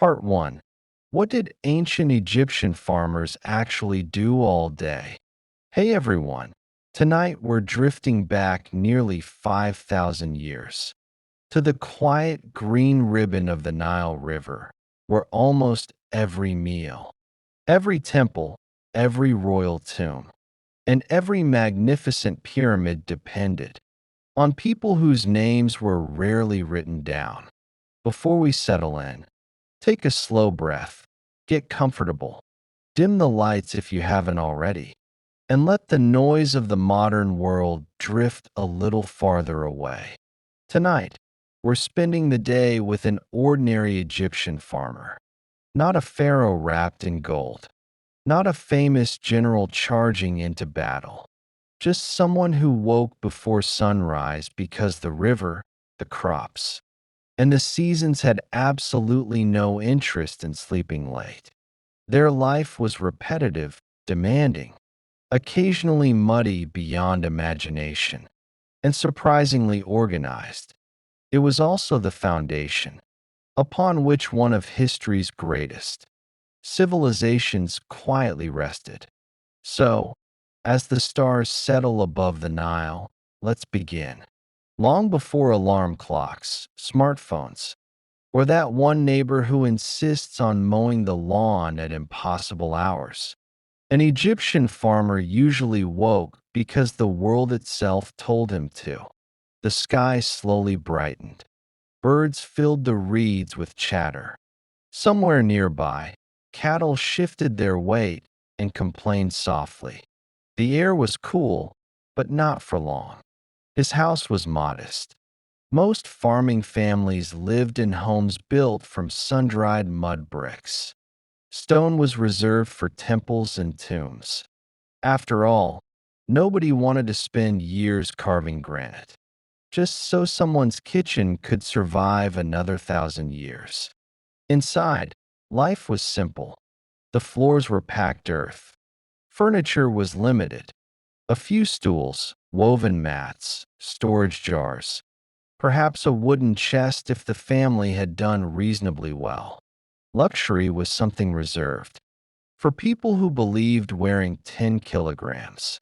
Part 1. What did ancient Egyptian farmers actually do all day? Hey everyone. Tonight we're drifting back nearly 5,000 years to the quiet green ribbon of the Nile River, where almost every meal, every temple, every royal tomb, and every magnificent pyramid depended on people whose names were rarely written down. Before we settle in, take a slow breath, get comfortable, dim the lights if you haven't already, and let the noise of the modern world drift a little farther away. Tonight, we're spending the day with an ordinary Egyptian farmer, not a pharaoh wrapped in gold, not a famous general charging into battle, just someone who woke before sunrise because the river, the crops, and the seasons had absolutely no interest in sleeping late. Their life was repetitive, demanding, occasionally muddy beyond imagination, and surprisingly organized. It was also the foundation upon which one of history's greatest civilizations quietly rested. So, as the stars settle above the Nile, let's begin. Long before alarm clocks, smartphones, or that one neighbor who insists on mowing the lawn at impossible hours, an Egyptian farmer usually woke because the world itself told him to. The sky slowly brightened. Birds filled the reeds with chatter. Somewhere nearby, cattle shifted their weight and complained softly. The air was cool, but not for long. His house was modest. Most farming families lived in homes built from sun-dried mud bricks. Stone was reserved for temples and tombs. After all, nobody wanted to spend years carving granite, just so someone's kitchen could survive another 1,000 years. Inside, life was simple. The floors were packed earth. Furniture was limited. A few stools, woven mats, storage jars, perhaps a wooden chest if the family had done reasonably well. Luxury was something reserved for people who believed wearing 10 kilograms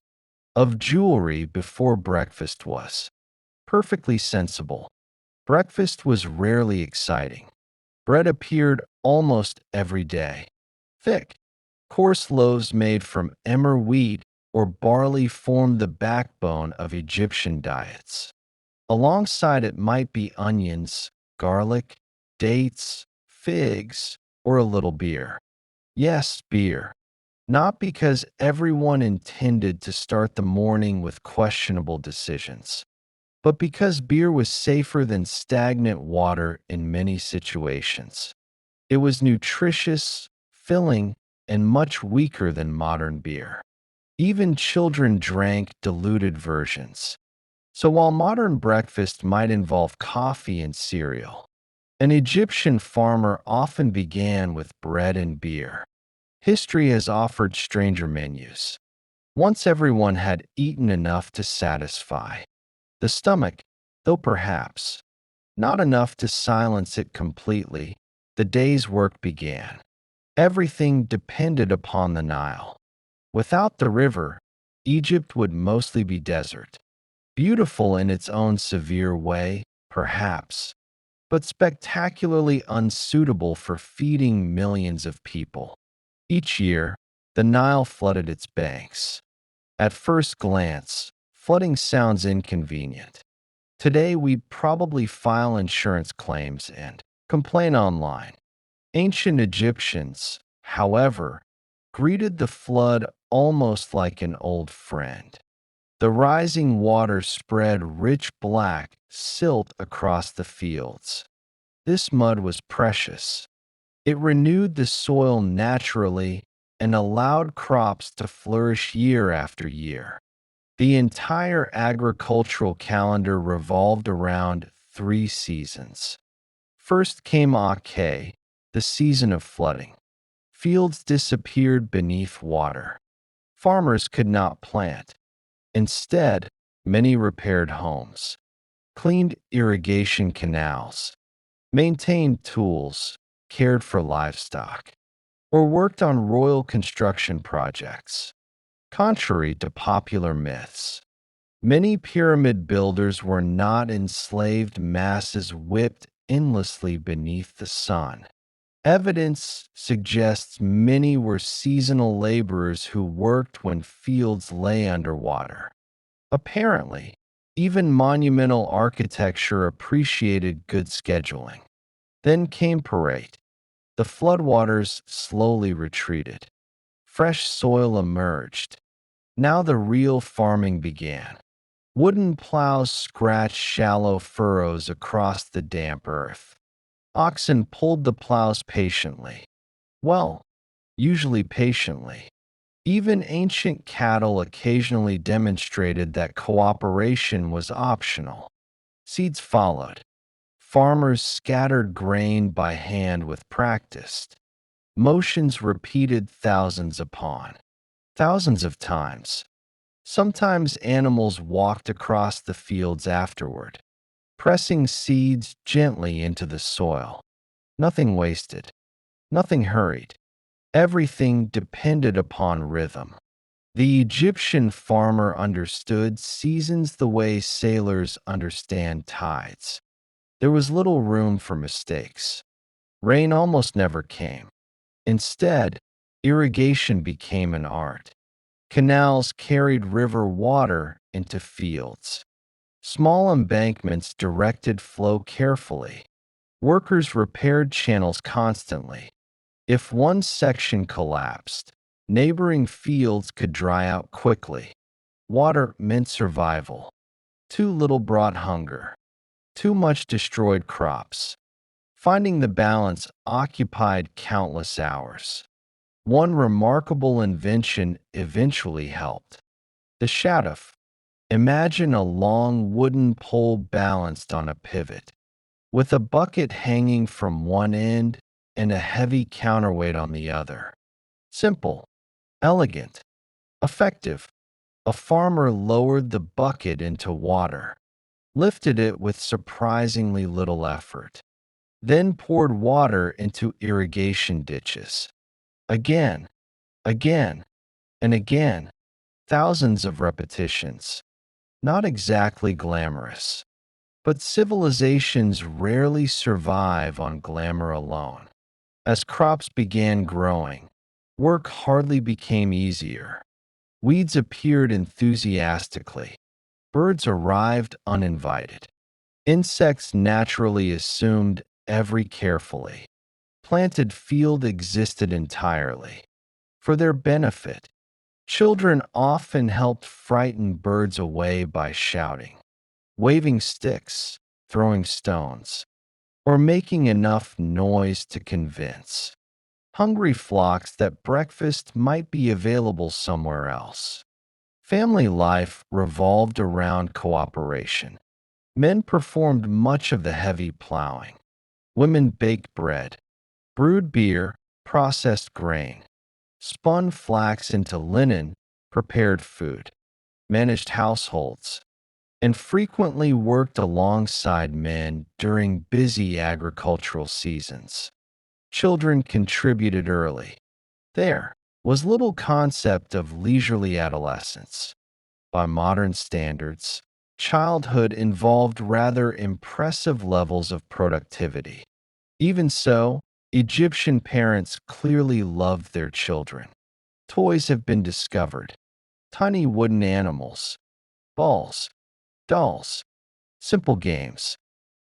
of jewelry before breakfast was perfectly sensible. Breakfast was rarely exciting. Bread appeared almost every day. Thick, coarse loaves made from emmer wheat or barley formed the backbone of Egyptian diets. Alongside it might be onions, garlic, dates, figs, or a little beer. Yes, beer. Not because everyone intended to start the morning with questionable decisions, but because beer was safer than stagnant water in many situations. It was nutritious, filling, and much weaker than modern beer. Even children drank diluted versions. So while modern breakfast might involve coffee and cereal, an Egyptian farmer often began with bread and beer. History has offered stranger menus. Once everyone had eaten enough to satisfy the stomach, though perhaps not enough to silence it completely, the day's work began. Everything depended upon the Nile. Without the river, Egypt would mostly be desert. Beautiful in its own severe way, perhaps, but spectacularly unsuitable for feeding millions of people. Each year, the Nile flooded its banks. At first glance, flooding sounds inconvenient. Today, we'd probably file insurance claims and complain online. Ancient Egyptians, however, greeted the flood almost like an old friend. The rising water spread rich black silt across the fields. This mud was precious. It renewed the soil naturally and allowed crops to flourish year after year. The entire agricultural calendar revolved around 3 seasons. First came Ake, the season of flooding. Fields disappeared beneath water. Farmers could not plant. Instead, many repaired homes, cleaned irrigation canals, maintained tools, cared for livestock, or worked on royal construction projects. Contrary to popular myths, many pyramid builders were not enslaved masses whipped endlessly beneath the sun. Evidence suggests many were seasonal laborers who worked when fields lay underwater. Apparently, even monumental architecture appreciated good scheduling. Then came Parade. The floodwaters slowly retreated. Fresh soil emerged. Now the real farming began. Wooden plows scratched shallow furrows across the damp earth. Oxen pulled the plows patiently. Well, usually patiently. Even ancient cattle occasionally demonstrated that cooperation was optional. Seeds followed. Farmers scattered grain by hand with practice. Motions repeated thousands of times. Sometimes animals walked across the fields afterward, pressing seeds gently into the soil. Nothing wasted, nothing hurried. Everything depended upon rhythm. The Egyptian farmer understood seasons the way sailors understand tides. There was little room for mistakes. Rain almost never came. Instead, irrigation became an art. Canals carried river water into fields. Small embankments directed flow carefully. Workers repaired channels constantly. If one section collapsed, neighboring fields could dry out quickly. Water meant survival. Too little brought hunger. Too much destroyed crops. Finding the balance occupied countless hours. One remarkable invention eventually helped. The shaduf. Imagine a long wooden pole balanced on a pivot, with a bucket hanging from one end and a heavy counterweight on the other. Simple, elegant, effective. A farmer lowered the bucket into water, lifted it with surprisingly little effort, then poured water into irrigation ditches. Again, again, and again, thousands of repetitions. Not exactly glamorous, but civilizations rarely survive on glamour alone. As crops began growing, work hardly became easier. Weeds appeared enthusiastically. Birds arrived uninvited. Insects naturally assumed every carefully planted field existed entirely. For their benefit, children often helped frighten birds away by shouting, waving sticks, throwing stones, or making enough noise to convince hungry flocks that breakfast might be available somewhere else. Family life revolved around cooperation. Men performed much of the heavy plowing. Women baked bread, brewed beer, processed grain, spun flax into linen, prepared food, managed households, and frequently worked alongside men during busy agricultural seasons. Children contributed early. There was little concept of leisurely adolescence. By modern standards, childhood involved rather impressive levels of productivity. Even so, Egyptian parents clearly loved their children. Toys have been discovered. Tiny wooden animals, balls, dolls, simple games.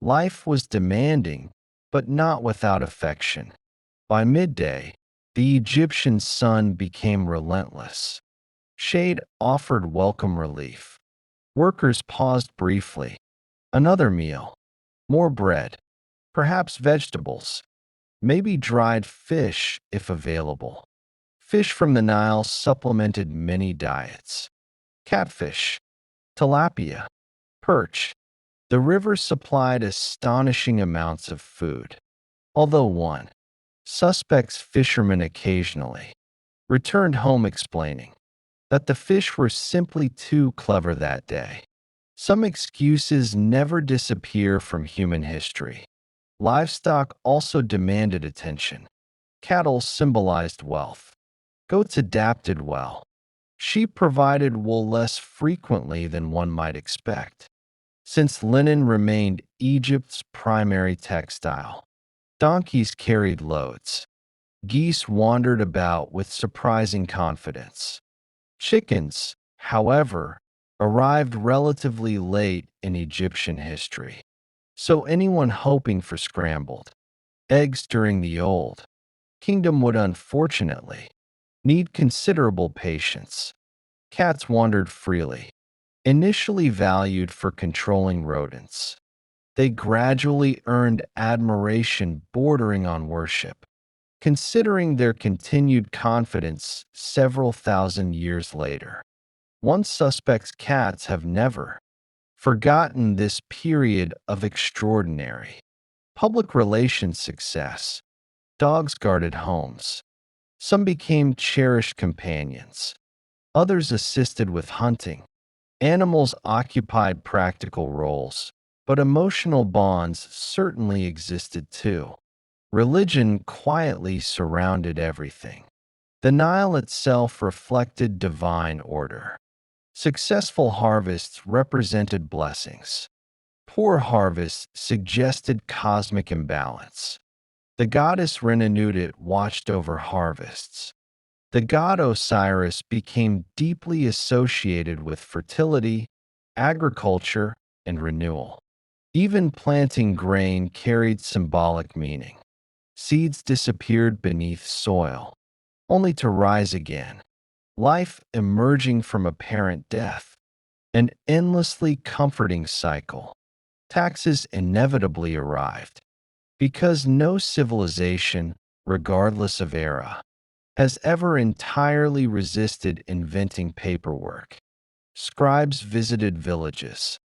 Life was demanding, but not without affection. By midday, the Egyptian sun became relentless. Shade offered welcome relief. Workers paused briefly. Another meal. More bread. Perhaps vegetables. Maybe dried fish if available. Fish from the Nile supplemented many diets. Catfish, tilapia, perch. The river supplied astonishing amounts of food. Although one, suspects fishermen occasionally, returned home explaining that the fish were simply too clever that day. Some excuses never disappear from human history. Livestock also demanded attention. Cattle symbolized wealth. Goats adapted well. Sheep provided wool less frequently than one might expect, since linen remained Egypt's primary textile. Donkeys carried loads. Geese wandered about with surprising confidence. Chickens, however, arrived relatively late in Egyptian history, so anyone hoping for scrambled eggs during the Old Kingdom would unfortunately need considerable patience. Cats wandered freely, initially valued for controlling rodents. They gradually earned admiration bordering on worship, considering their continued confidence several thousand years later. One suspect's cats have never forgotten this period of extraordinary public relations success. Dogs guarded homes. Some became cherished companions. Others assisted with hunting. Animals occupied practical roles, but emotional bonds certainly existed too. Religion quietly surrounded everything. The Nile itself reflected divine order. Successful harvests represented blessings. Poor harvests suggested cosmic imbalance. The goddess Renenutit watched over harvests. The god Osiris became deeply associated with fertility, agriculture, and renewal. Even planting grain carried symbolic meaning. Seeds disappeared beneath soil, only to rise again. Life emerging from apparent death, an endlessly comforting cycle. Taxes inevitably arrived, because no civilization, regardless of era, has ever entirely resisted inventing paperwork. Scribes visited villages.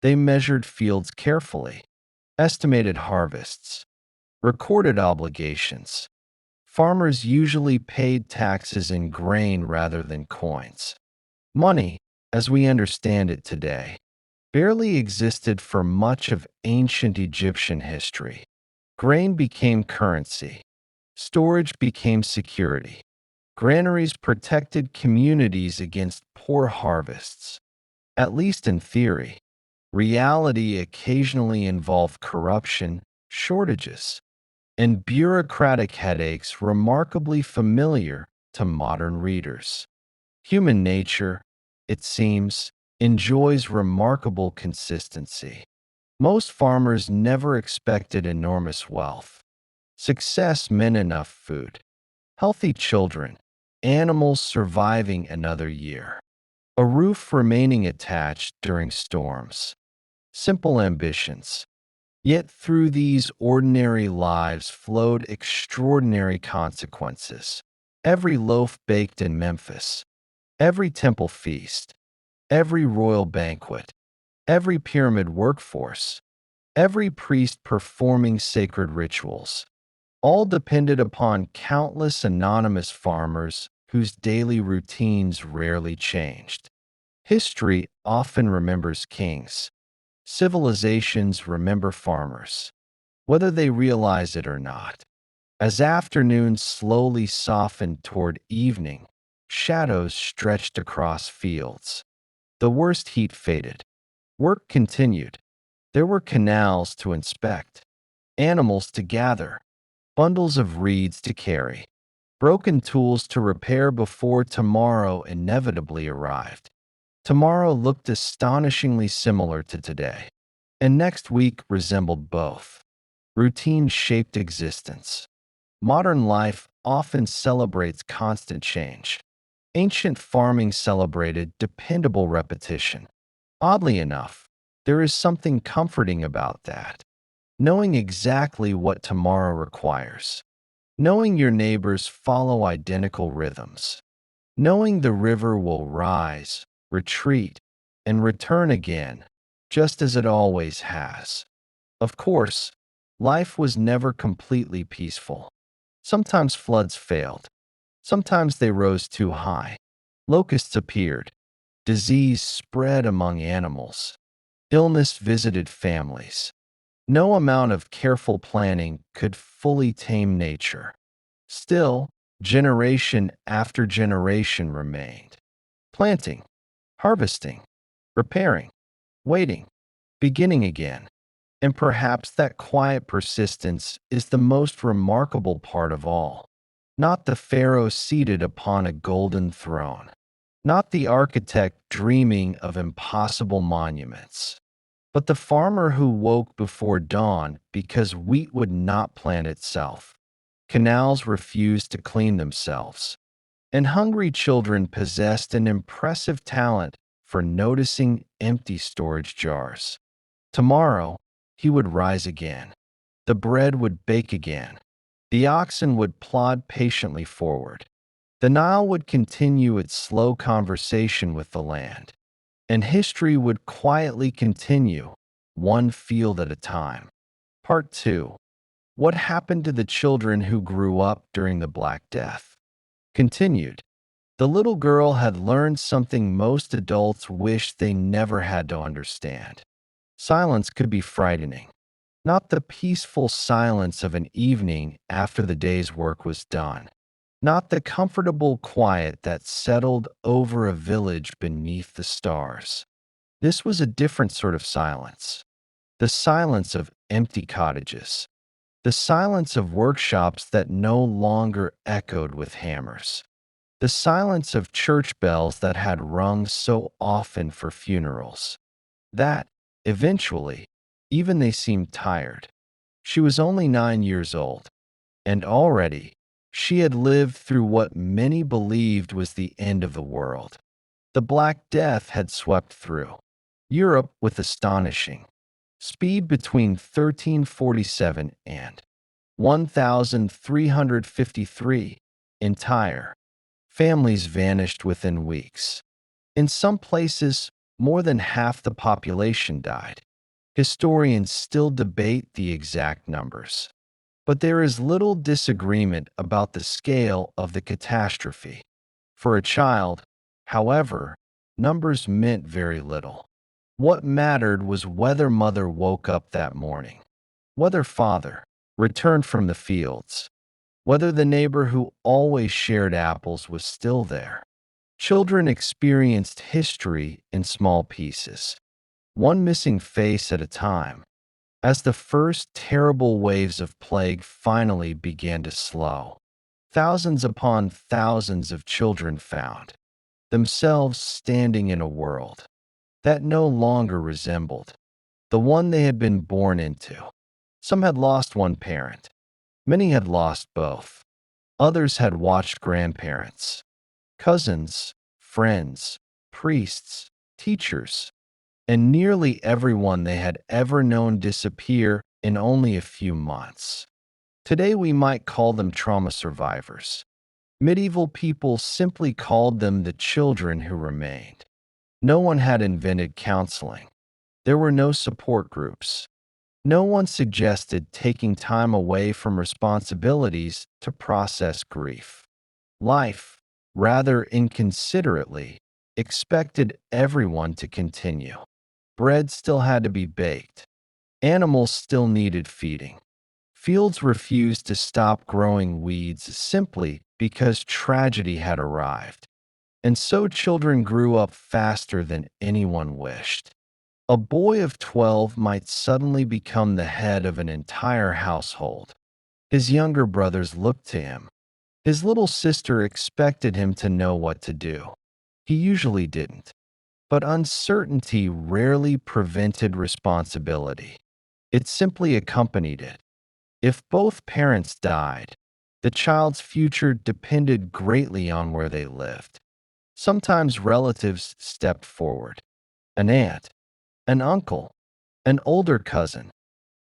They measured fields carefully, estimated harvests, recorded obligations. Farmers usually paid taxes in grain rather than coins. Money, as we understand it today, barely existed for much of ancient Egyptian history. Grain became currency. Storage became security. Granaries protected communities against poor harvests, at least in theory. Reality occasionally involved corruption, shortages, and bureaucratic headaches remarkably familiar to modern readers. Human nature, it seems, enjoys remarkable consistency. Most farmers never expected enormous wealth. Success meant enough food, healthy children, animals surviving another year, a roof remaining attached during storms. Simple ambitions. Yet through these ordinary lives flowed extraordinary consequences. Every loaf baked in Memphis, every temple feast, every royal banquet, every pyramid workforce, every priest performing sacred rituals, all depended upon countless anonymous farmers whose daily routines rarely changed. History often remembers kings. Civilizations remember farmers, whether they realize it or not. As afternoons slowly softened toward evening, shadows stretched across fields. The worst heat faded. Work continued. There were canals to inspect, animals to gather, bundles of reeds to carry, broken tools to repair before tomorrow inevitably arrived. Tomorrow looked astonishingly similar to today, and next week resembled both. Routine shaped existence. Modern life often celebrates constant change. Ancient farming celebrated dependable repetition. Oddly enough, there is something comforting about that. Knowing exactly what tomorrow requires. Knowing your neighbors follow identical rhythms. Knowing the river will rise, retreat, and return again, just as it always has. Of course, life was never completely peaceful. Sometimes floods failed. Sometimes they rose too high. Locusts appeared. Disease spread among animals. Illness visited families. No amount of careful planning could fully tame nature. Still, generation after generation remained. Planting, harvesting, repairing, waiting, beginning again. And perhaps that quiet persistence is the most remarkable part of all. Not the pharaoh seated upon a golden throne, not the architect dreaming of impossible monuments, but the farmer who woke before dawn because wheat would not plant itself. Canals refused to clean themselves, and hungry children possessed an impressive talent for noticing empty storage jars. Tomorrow, he would rise again. The bread would bake again. The oxen would plod patiently forward. The Nile would continue its slow conversation with the land, and history would quietly continue, one field at a time. Part 2. What happened to the children who grew up during the Black Death? Continued. The little girl had learned something most adults wish they never had to understand. Silence could be frightening. Not the peaceful silence of an evening after the day's work was done. Not the comfortable quiet that settled over a village beneath the stars. This was a different sort of silence. The silence of empty cottages. The silence of workshops that no longer echoed with hammers. The silence of church bells that had rung so often for funerals. That, eventually, even they seemed tired. She was only 9 years old, and already she had lived through what many believed was the end of the world. The Black Death had swept through Europe with astonishing speed between 1347 and 1353. Entire families vanished within weeks. In some places, more than half the population died. Historians still debate the exact numbers, but there is little disagreement about the scale of the catastrophe. For a child, however, numbers meant very little. What mattered was whether mother woke up that morning, whether father returned from the fields, whether the neighbor who always shared apples was still there. Children experienced history in small pieces, one missing face at a time, as the first terrible waves of plague finally began to slow. Thousands upon thousands of children found themselves standing in a world that no longer resembled the one they had been born into. Some had lost one parent, many had lost both. Others had watched grandparents, cousins, friends, priests, teachers, and nearly everyone they had ever known disappear in only a few months. Today we might call them trauma survivors. Medieval people simply called them the children who remained. No one had invented counseling. There were no support groups. No one suggested taking time away from responsibilities to process grief. Life, rather inconsiderately, expected everyone to continue. Bread still had to be baked. Animals still needed feeding. Fields refused to stop growing weeds simply because tragedy had arrived. And so children grew up faster than anyone wished. A boy of 12 might suddenly become the head of an entire household. His younger brothers looked to him. His little sister expected him to know what to do. He usually didn't. But uncertainty rarely prevented responsibility. It simply accompanied it. If both parents died, the child's future depended greatly on where they lived. Sometimes relatives stepped forward. An aunt, an uncle, an older cousin.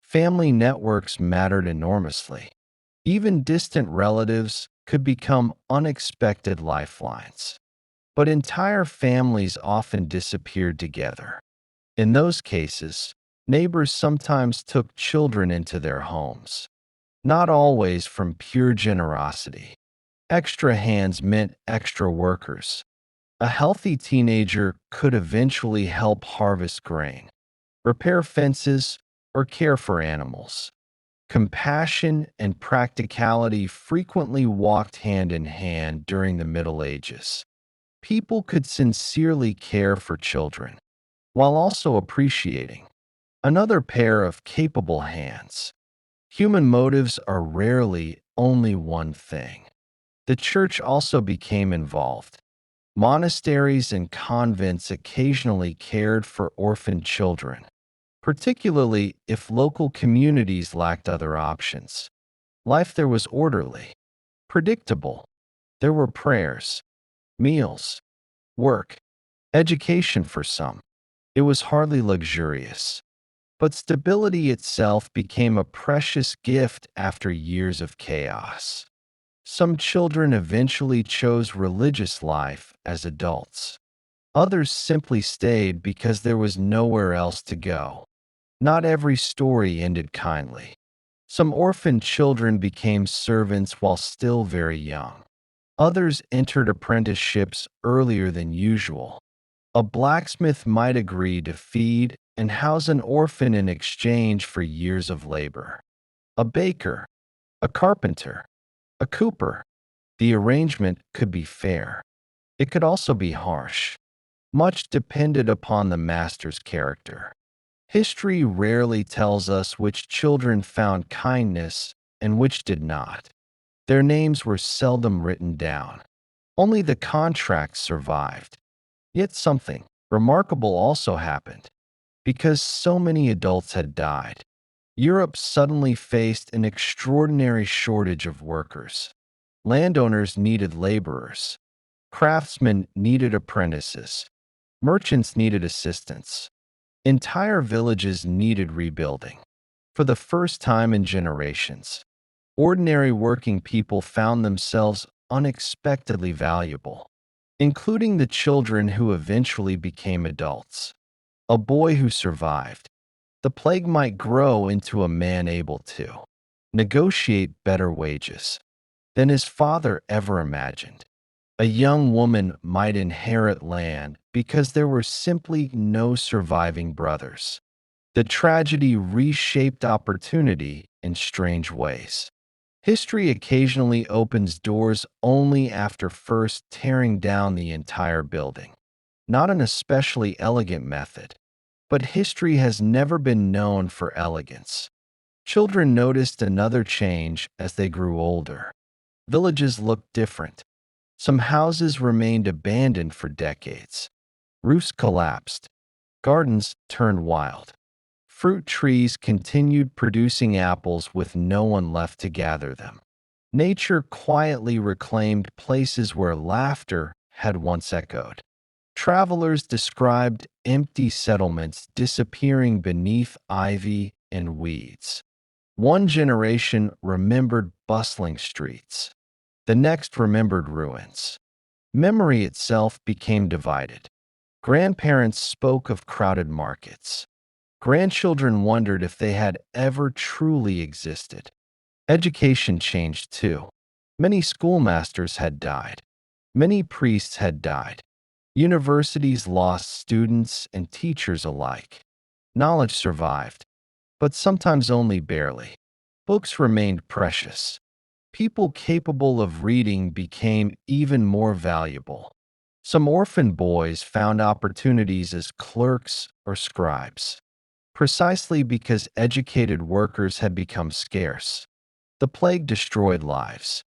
Family networks mattered enormously. Even distant relatives could become unexpected lifelines. But entire families often disappeared together. In those cases, neighbors sometimes took children into their homes. Not always from pure generosity. Extra hands meant extra workers. A healthy teenager could eventually help harvest grain, repair fences, or care for animals. Compassion and practicality frequently walked hand in hand during the Middle Ages. People could sincerely care for children while also appreciating another pair of capable hands. Human motives are rarely only one thing. The church also became involved. Monasteries and convents occasionally cared for orphaned children, particularly if local communities lacked other options. Life there was orderly, predictable. There were prayers, meals, work, education for some. It was hardly luxurious, but stability itself became a precious gift after years of chaos. Some children eventually chose religious life as adults. Others simply stayed because there was nowhere else to go. Not every story ended kindly. Some orphaned children became servants while still very young. Others entered apprenticeships earlier than usual. A blacksmith might agree to feed and house an orphan in exchange for years of labor. A baker, a carpenter, a cooper. The arrangement could be fair. It could also be harsh. Much depended upon the master's character. History rarely tells us which children found kindness and which did not. Their names were seldom written down. Only the contracts survived. Yet something remarkable also happened. Because so many adults had died, Europe suddenly faced an extraordinary shortage of workers. Landowners needed laborers. Craftsmen needed apprentices. Merchants needed assistants. Entire villages needed rebuilding. For the first time in generations, ordinary working people found themselves unexpectedly valuable, including the children who eventually became adults. A boy who survived. The plague might grow into a man able to negotiate better wages than his father ever imagined. A young woman might inherit land because there were simply no surviving brothers. The tragedy reshaped opportunity in strange ways. History occasionally opens doors only after first tearing down the entire building. Not an especially elegant method, but history has never been known for elegance. Children noticed another change as they grew older. Villages looked different. Some houses remained abandoned for decades. Roofs collapsed. Gardens turned wild. Fruit trees continued producing apples with no one left to gather them. Nature quietly reclaimed places where laughter had once echoed. Travelers described empty settlements disappearing beneath ivy and weeds. One generation remembered bustling streets. The next remembered ruins. Memory itself became divided. Grandparents spoke of crowded markets. Grandchildren wondered if they had ever truly existed. Education changed too. Many schoolmasters had died. Many priests had died. Universities lost students and teachers alike. Knowledge survived, but sometimes only barely. Books remained precious. People capable of reading became even more valuable. Some orphan boys found opportunities as clerks or scribes, precisely because educated workers had become scarce. The plague destroyed lives.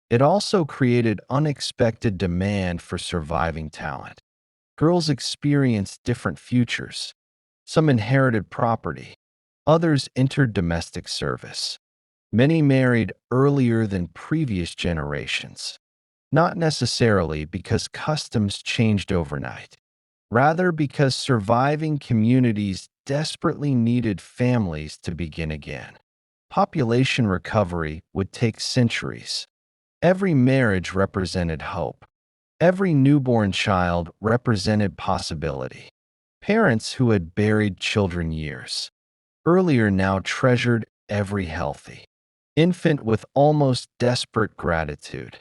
It also created unexpected demand for surviving talent. Girls experienced different futures. Some inherited property. Others entered domestic service. Many married earlier than previous generations, not necessarily because customs changed overnight, rather because surviving communities desperately needed families to begin again. Population recovery would take centuries. Every marriage represented hope. Every newborn child represented possibility. Parents who had buried children years earlier now treasured every healthy infant with almost desperate gratitude.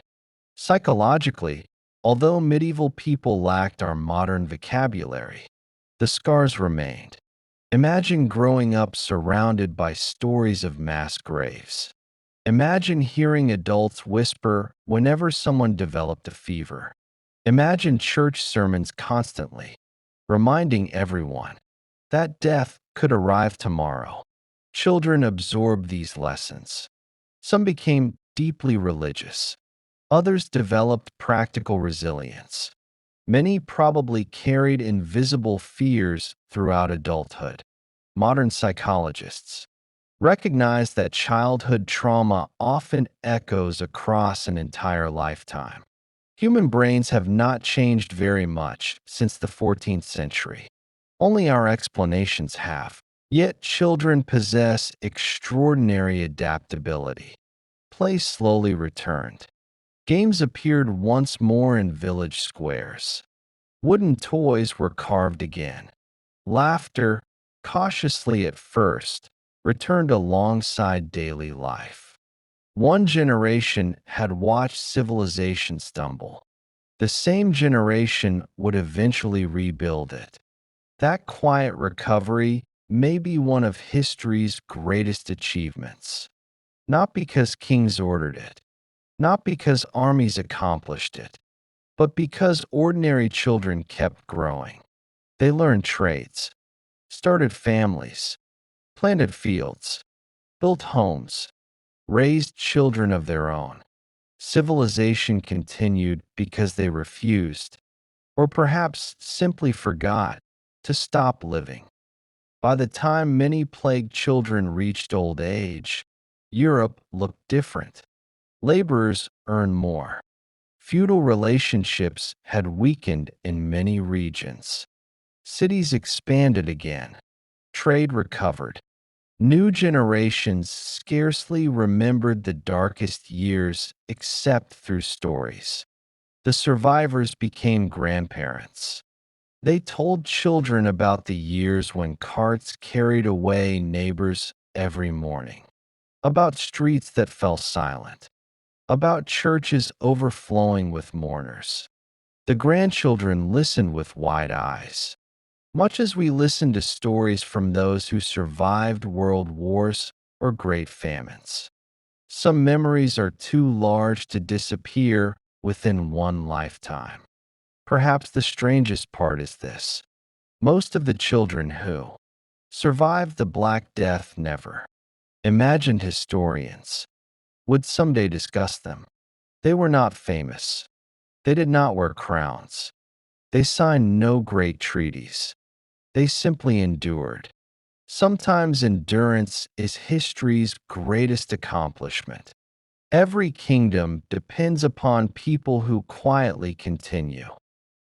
Psychologically, although medieval people lacked our modern vocabulary, the scars remained. Imagine growing up surrounded by stories of mass graves. Imagine hearing adults whisper whenever someone developed a fever. Imagine church sermons constantly, reminding everyone that death could arrive tomorrow. Children absorbed these lessons. Some became deeply religious. Others developed practical resilience. Many probably carried invisible fears throughout adulthood. Modern psychologists recognize that childhood trauma often echoes across an entire lifetime. Human brains have not changed very much since the 14th century. Only our explanations have. Yet children possess extraordinary adaptability. Play slowly returned. Games appeared once more in village squares. Wooden toys were carved again. Laughter, cautiously at first, returned alongside daily life. One generation had watched civilization stumble. The same generation would eventually rebuild it. That quiet recovery may be one of history's greatest achievements. Not because kings ordered it, not because armies accomplished it, but because ordinary children kept growing. They learned trades, started families, planted fields, built homes, raised children of their own. Civilization continued because they refused, or perhaps simply forgot, to stop living. By the time many plagued children reached old age, Europe looked different. Laborers earned more. Feudal relationships had weakened in many regions. Cities expanded again. Trade recovered. New generations scarcely remembered the darkest years except through stories. The survivors became grandparents. They told children about the years when carts carried away neighbors every morning, about streets that fell silent, about churches overflowing with mourners. The grandchildren listened with wide eyes, much as we listen to stories from those who survived world wars or great famines. Some memories are too large to disappear within one lifetime. Perhaps the strangest part is this: most of the children who survived the Black Death never imagined historians would someday discuss them. They were not famous. They did not wear crowns. They signed no great treaties. They simply endured. Sometimes endurance is history's greatest accomplishment. Every kingdom depends upon people who quietly continue.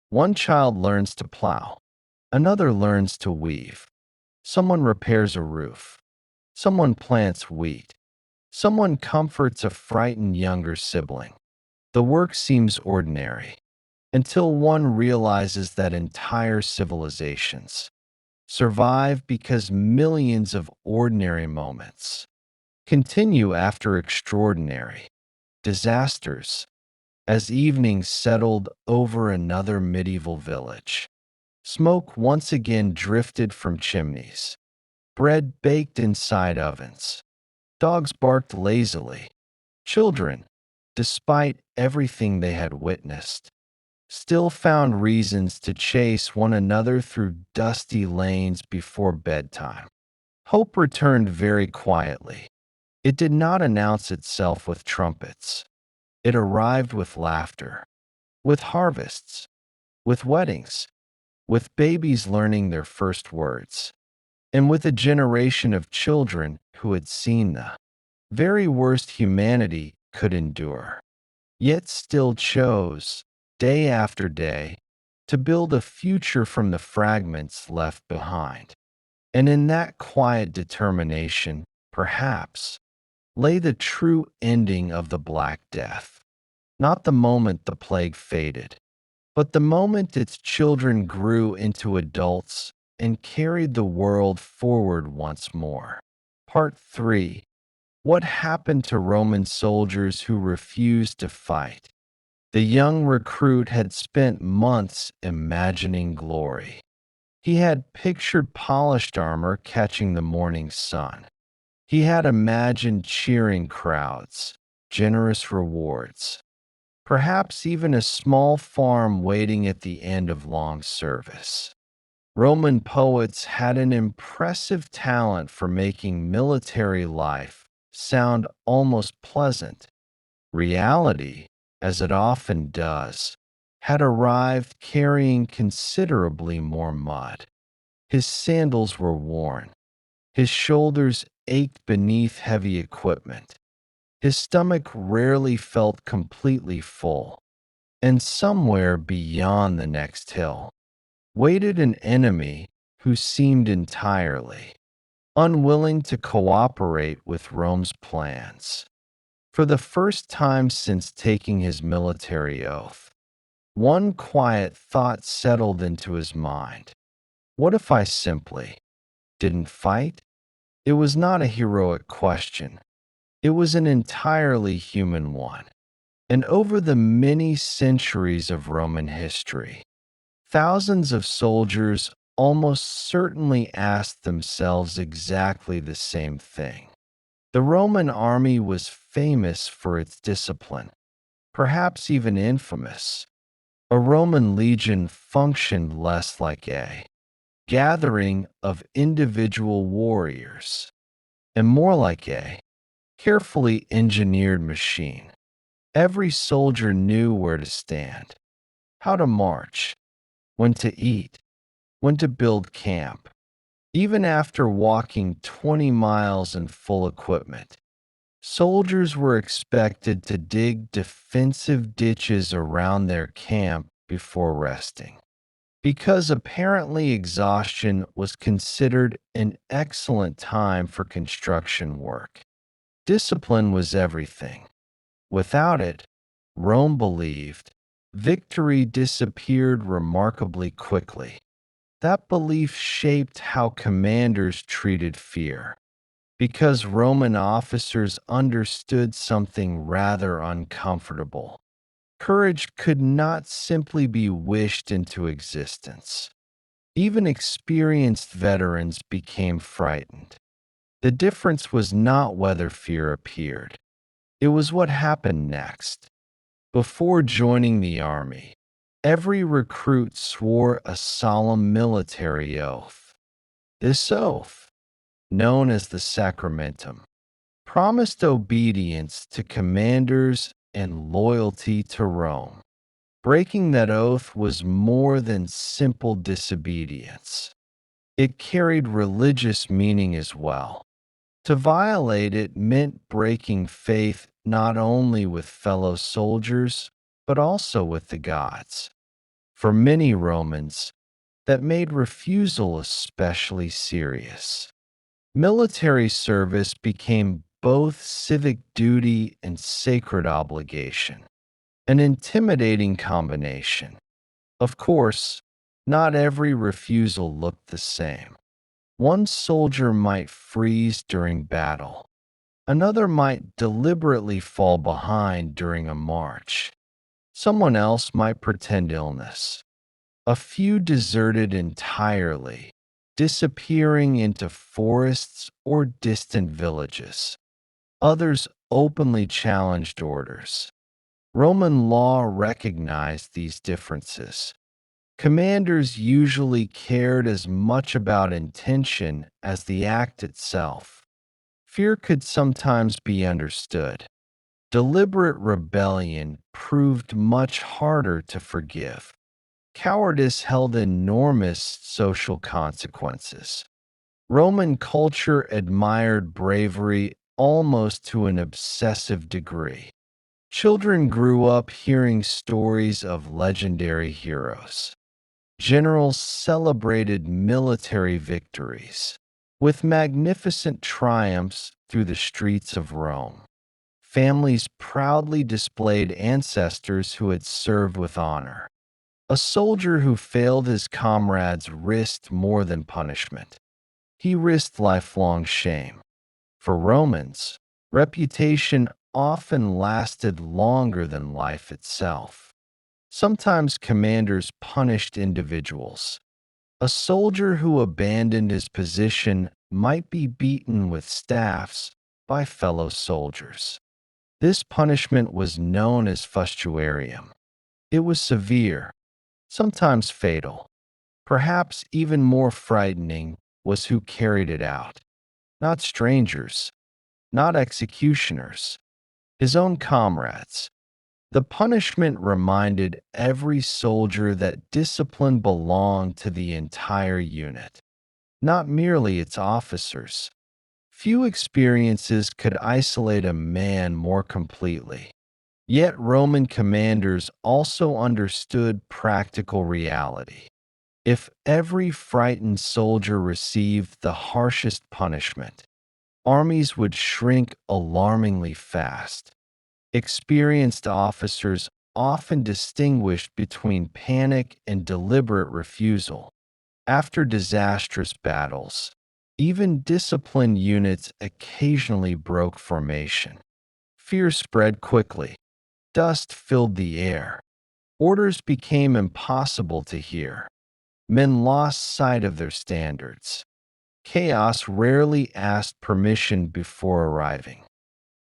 One child learns to plow. Another learns to weave. Someone repairs a roof. Someone plants wheat. Someone comforts a frightened younger sibling. The work seems ordinary until one realizes that entire civilizations survive because millions of ordinary moments continue after extraordinary disasters. As evening settled over another medieval village, smoke once again drifted from chimneys, bread baked inside ovens, dogs barked lazily. Children, despite everything they had witnessed, still found reasons to chase one another through dusty lanes before bedtime. Hope returned very quietly. It did not announce itself with trumpets. It arrived with laughter, with harvests, with weddings, with babies learning their first words, and with a generation of children who had seen the very worst humanity could endure, yet still chose, day after day, to build a future from the fragments left behind. And in that quiet determination, perhaps, lay the true ending of the Black Death. Not the moment the plague faded, but the moment its children grew into adults and carried the world forward once more. Part 3. What happened to Roman soldiers who refused to fight? The young recruit had spent months imagining glory. He had pictured polished armor catching the morning sun. He had imagined cheering crowds, generous rewards, perhaps even a small farm waiting at the end of long service. Roman poets had an impressive talent for making military life sound almost pleasant. Reality, as it often does, had arrived carrying considerably more mud. His sandals were worn. His shoulders ached beneath heavy equipment. His stomach rarely felt completely full. And somewhere beyond the next hill waited an enemy who seemed entirely unwilling to cooperate with Rome's plans. For the first time since taking his military oath, one quiet thought settled into his mind. What if I simply didn't fight? It was not a heroic question. It was an entirely human one. And over the many centuries of Roman history, thousands of soldiers almost certainly asked themselves exactly the same thing. The Roman army was famous for its discipline, perhaps even infamous. A Roman legion functioned less like a gathering of individual warriors and more like a carefully engineered machine. Every soldier knew where to stand, how to march, when to eat, when to build camp. Even after walking 20 miles in full equipment, soldiers were expected to dig defensive ditches around their camp before resting. Because apparently exhaustion was considered an excellent time for construction work. Discipline was everything. Without it, Rome believed, victory disappeared remarkably quickly. That belief shaped how commanders treated fear, because Roman officers understood something rather uncomfortable. Courage could not simply be wished into existence. Even experienced veterans became frightened. The difference was not whether fear appeared, it was what happened next. Before joining the army, every recruit swore a solemn military oath. This oath, known as the sacramentum, promised obedience to commanders and loyalty to Rome. Breaking that oath was more than simple disobedience. It carried religious meaning as well. To violate it meant breaking faith not only with fellow soldiers, but also with the gods. For many Romans, that made refusal especially serious. Military service became both civic duty and sacred obligation, an intimidating combination. Of course, not every refusal looked the same. One soldier might freeze during battle. Another might deliberately fall behind during a march. Someone else might pretend illness. A few deserted entirely, disappearing into forests or distant villages. Others openly challenged orders. Roman law recognized these differences. Commanders usually cared as much about intention as the act itself. Fear could sometimes be understood. Deliberate rebellion proved much harder to forgive. Cowardice held enormous social consequences. Roman culture admired bravery almost to an obsessive degree. Children grew up hearing stories of legendary heroes. Generals celebrated military victories with magnificent triumphs through the streets of Rome. Families proudly displayed ancestors who had served with honor. A soldier who failed his comrades risked more than punishment. He risked lifelong shame. For Romans, reputation often lasted longer than life itself. Sometimes commanders punished individuals, A soldier who abandoned his position might be beaten with staffs by fellow soldiers. This punishment was known as fustuarium. It was severe, sometimes fatal. Perhaps even more frightening was who carried it out. Not strangers, not executioners, his own comrades. The punishment reminded every soldier that discipline belonged to the entire unit, not merely its officers. Few experiences could isolate a man more completely. Yet Roman commanders also understood practical reality. If every frightened soldier received the harshest punishment, armies would shrink alarmingly fast. Experienced officers often distinguished between panic and deliberate refusal. After disastrous battles, even disciplined units occasionally broke formation. Fear spread quickly. Dust filled the air. Orders became impossible to hear. Men lost sight of their standards. Chaos rarely asked permission before arriving.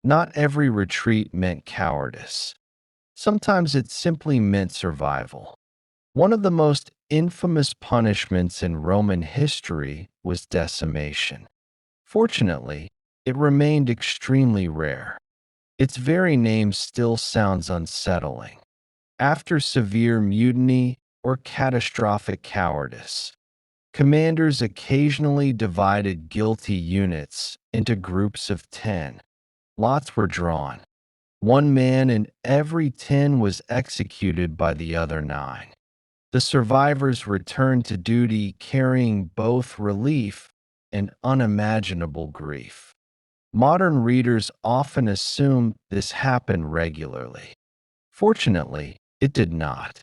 Not every retreat meant cowardice. Sometimes it simply meant survival. One of the most infamous punishments in Roman history was decimation. Fortunately, it remained extremely rare. Its very name still sounds unsettling. After severe mutiny or catastrophic cowardice, commanders occasionally divided guilty units into groups of 10. Lots were drawn. One man in every 10 was executed by the other 9. The survivors returned to duty carrying both relief and unimaginable grief. Modern readers often assume this happened regularly. Fortunately, it did not.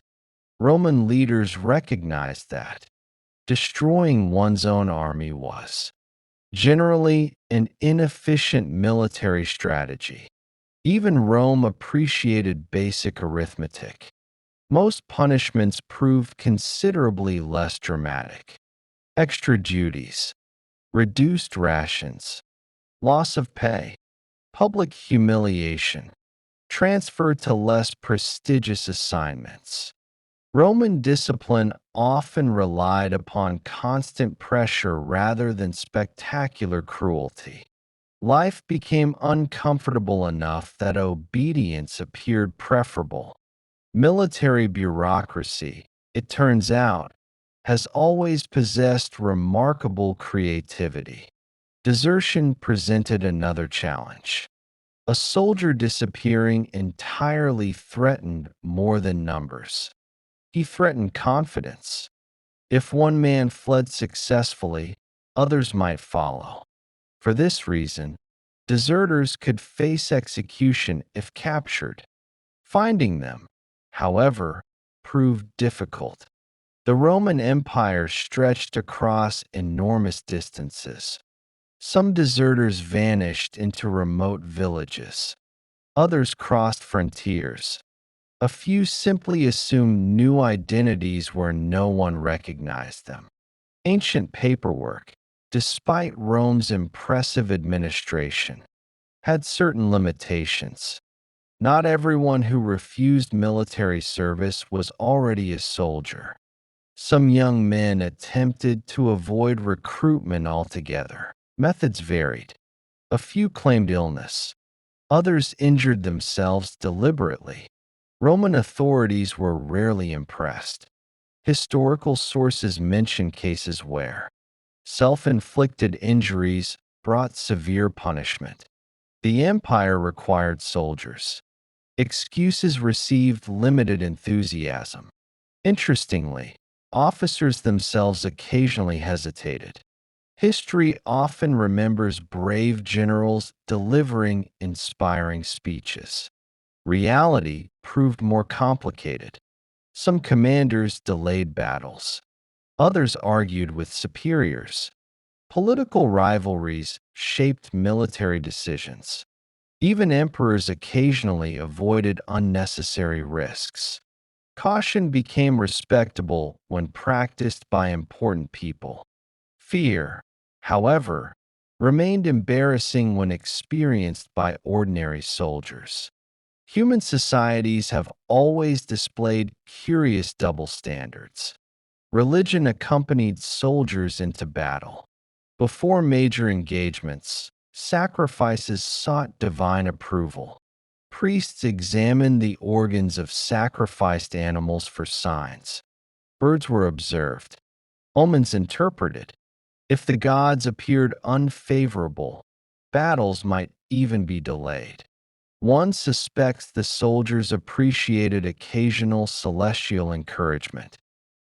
Roman leaders recognized that destroying one's own army was generally an inefficient military strategy. Even Rome appreciated basic arithmetic. Most punishments proved considerably less dramatic. Extra duties, reduced rations, loss of pay, public humiliation, transfer to less prestigious assignments. Roman discipline often relied upon constant pressure rather than spectacular cruelty. Life became uncomfortable enough that obedience appeared preferable. Military bureaucracy, it turns out, has always possessed remarkable creativity. Desertion presented another challenge. A soldier disappearing entirely threatened more than numbers. He threatened confidence. If one man fled successfully, others might follow. For this reason, deserters could face execution if captured. Finding them, however, proved difficult. The Roman Empire stretched across enormous distances. Some deserters vanished into remote villages. Others crossed frontiers. A few simply assumed new identities where no one recognized them. Ancient paperwork, despite Rome's impressive administration, had certain limitations. Not everyone who refused military service was already a soldier. Some young men attempted to avoid recruitment altogether. Methods varied. A few claimed illness. Others injured themselves deliberately. Roman authorities were rarely impressed. Historical sources mention cases where self-inflicted injuries brought severe punishment. The empire required soldiers. Excuses received limited enthusiasm. Interestingly, officers themselves occasionally hesitated. History often remembers brave generals delivering inspiring speeches. Reality proved more complicated. Some commanders delayed battles. Others argued with superiors. Political rivalries shaped military decisions. Even emperors occasionally avoided unnecessary risks. Caution became respectable when practiced by important people. Fear, however, remained embarrassing when experienced by ordinary soldiers. Human societies have always displayed curious double standards. Religion accompanied soldiers into battle. Before major engagements, sacrifices sought divine approval. Priests examined the organs of sacrificed animals for signs. Birds were observed, omens interpreted. If the gods appeared unfavorable, battles might even be delayed. One suspects the soldiers appreciated occasional celestial encouragement,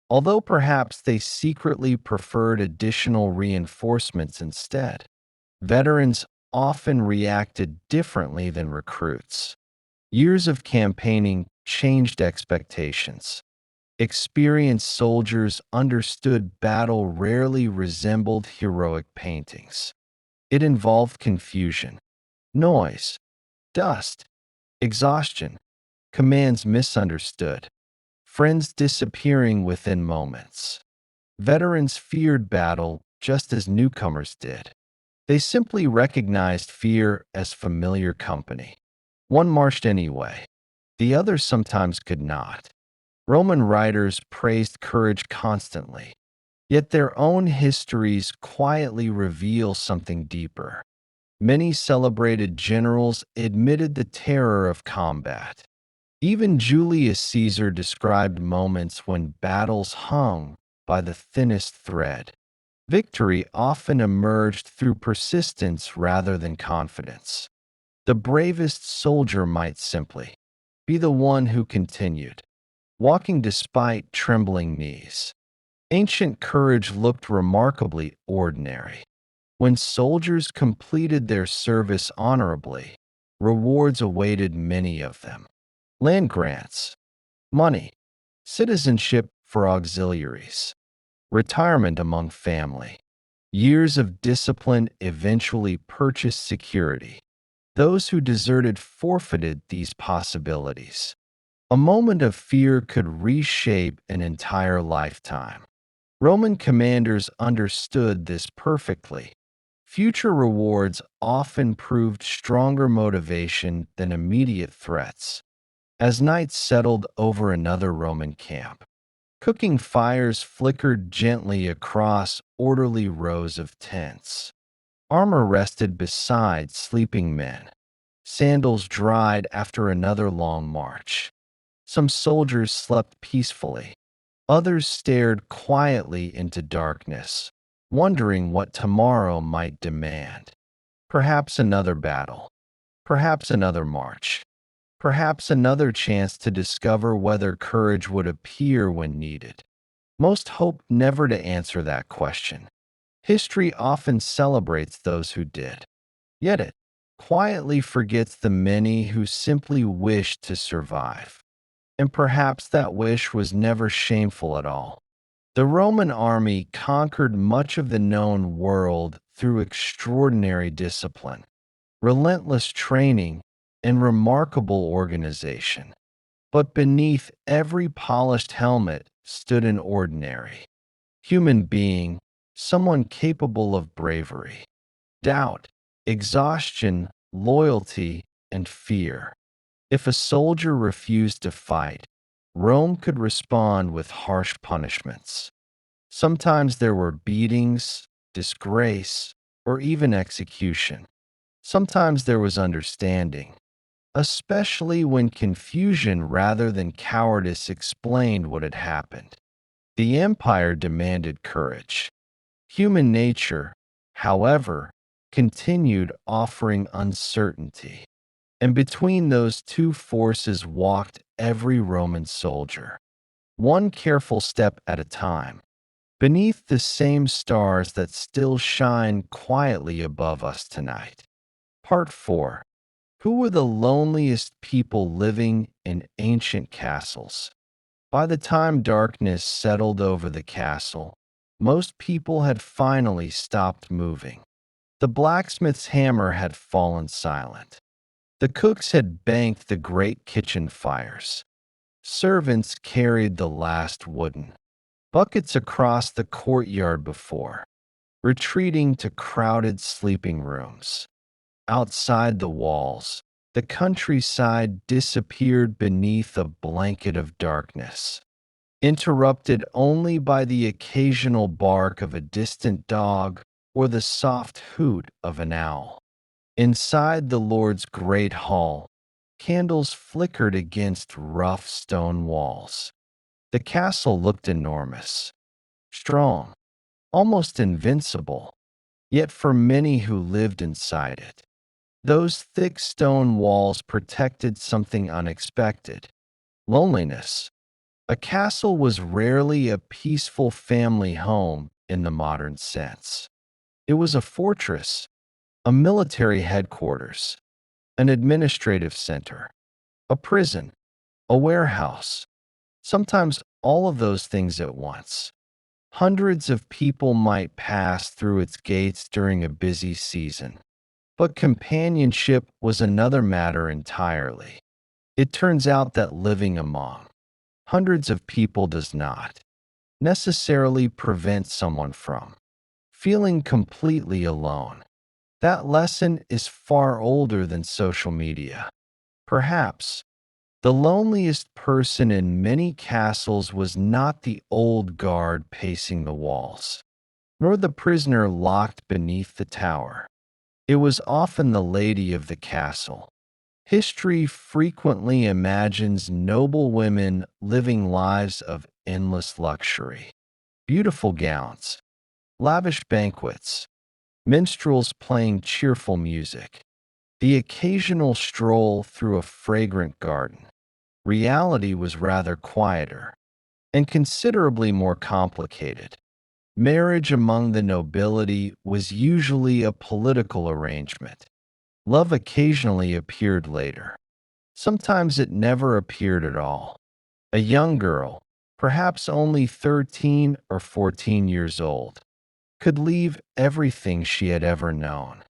although perhaps they secretly preferred additional reinforcements instead. Veterans often reacted differently than recruits. Years of campaigning changed expectations. Experienced soldiers understood battle rarely resembled heroic paintings. It involved confusion, noise, dust, exhaustion, commands misunderstood, friends disappearing within moments. Veterans feared battle just as newcomers did. They simply recognized fear as familiar company. One marched anyway. The other sometimes could not. Roman writers praised courage constantly, yet their own histories quietly reveal something deeper. Many celebrated generals admitted the terror of combat. Even Julius Caesar described moments when battles hung by the thinnest thread. Victory often emerged through persistence rather than confidence. The bravest soldier might simply be the one who continued, walking despite trembling knees. Ancient courage looked remarkably ordinary. When soldiers completed their service honorably, rewards awaited many of them. Land grants, money, citizenship for auxiliaries, retirement among family. Years of discipline eventually purchased security. Those who deserted forfeited these possibilities. A moment of fear could reshape an entire lifetime. Roman commanders understood this perfectly. Future rewards often proved stronger motivation than immediate threats. As night settled over another Roman camp, cooking fires flickered gently across orderly rows of tents. Armor rested beside sleeping men. Sandals dried after another long march. Some soldiers slept peacefully. Others stared quietly into darkness, wondering what tomorrow might demand. Perhaps another battle. Perhaps another march. Perhaps another chance to discover whether courage would appear when needed. Most hope never to answer that question. History often celebrates those who did, yet it quietly forgets the many who simply wished to survive. And perhaps that wish was never shameful at all. The Roman army conquered much of the known world through extraordinary discipline, relentless training, and remarkable organization. But beneath every polished helmet stood an ordinary human being, someone capable of bravery, doubt, exhaustion, loyalty, and fear. If a soldier refused to fight, Rome could respond with harsh punishments. Sometimes there were beatings, disgrace, or even execution. Sometimes there was understanding, especially when confusion rather than cowardice explained what had happened. The empire demanded courage. Human nature, however, continued offering uncertainty. And between those two forces walked every Roman soldier, one careful step at a time, beneath the same stars that still shine quietly above us tonight. Part 4. Who were the loneliest people living in ancient castles? By the time darkness settled over the castle, most people had finally stopped moving. The blacksmith's hammer had fallen silent. The cooks had banked the great kitchen fires. Servants carried the last wooden buckets across the courtyard before retreating to crowded sleeping rooms. Outside the walls, the countryside disappeared beneath a blanket of darkness, interrupted only by the occasional bark of a distant dog or the soft hoot of an owl. Inside the Lord's great hall, candles flickered against rough stone walls. The castle looked enormous, strong, almost invincible, yet for many who lived inside it, those thick stone walls protected something unexpected: loneliness. A castle was rarely a peaceful family home in the modern sense. It was a fortress, a military headquarters, an administrative center, a prison, a warehouse, sometimes all of those things at once. Hundreds of people might pass through its gates during a busy season. But companionship was another matter entirely. It turns out that living among hundreds of people does not necessarily prevent someone from feeling completely alone. That lesson is far older than social media. Perhaps the loneliest person in many castles was not the old guard pacing the walls, nor the prisoner locked beneath the tower. It was often the lady of the castle. History frequently imagines noble women living lives of endless luxury. Beautiful gowns, lavish banquets, minstrels playing cheerful music, the occasional stroll through a fragrant garden. Reality was rather quieter and considerably more complicated. Marriage among the nobility was usually a political arrangement. Love occasionally appeared later. Sometimes it never appeared at all. A young girl, perhaps only 13 or 14 years old, could leave everything she had ever known.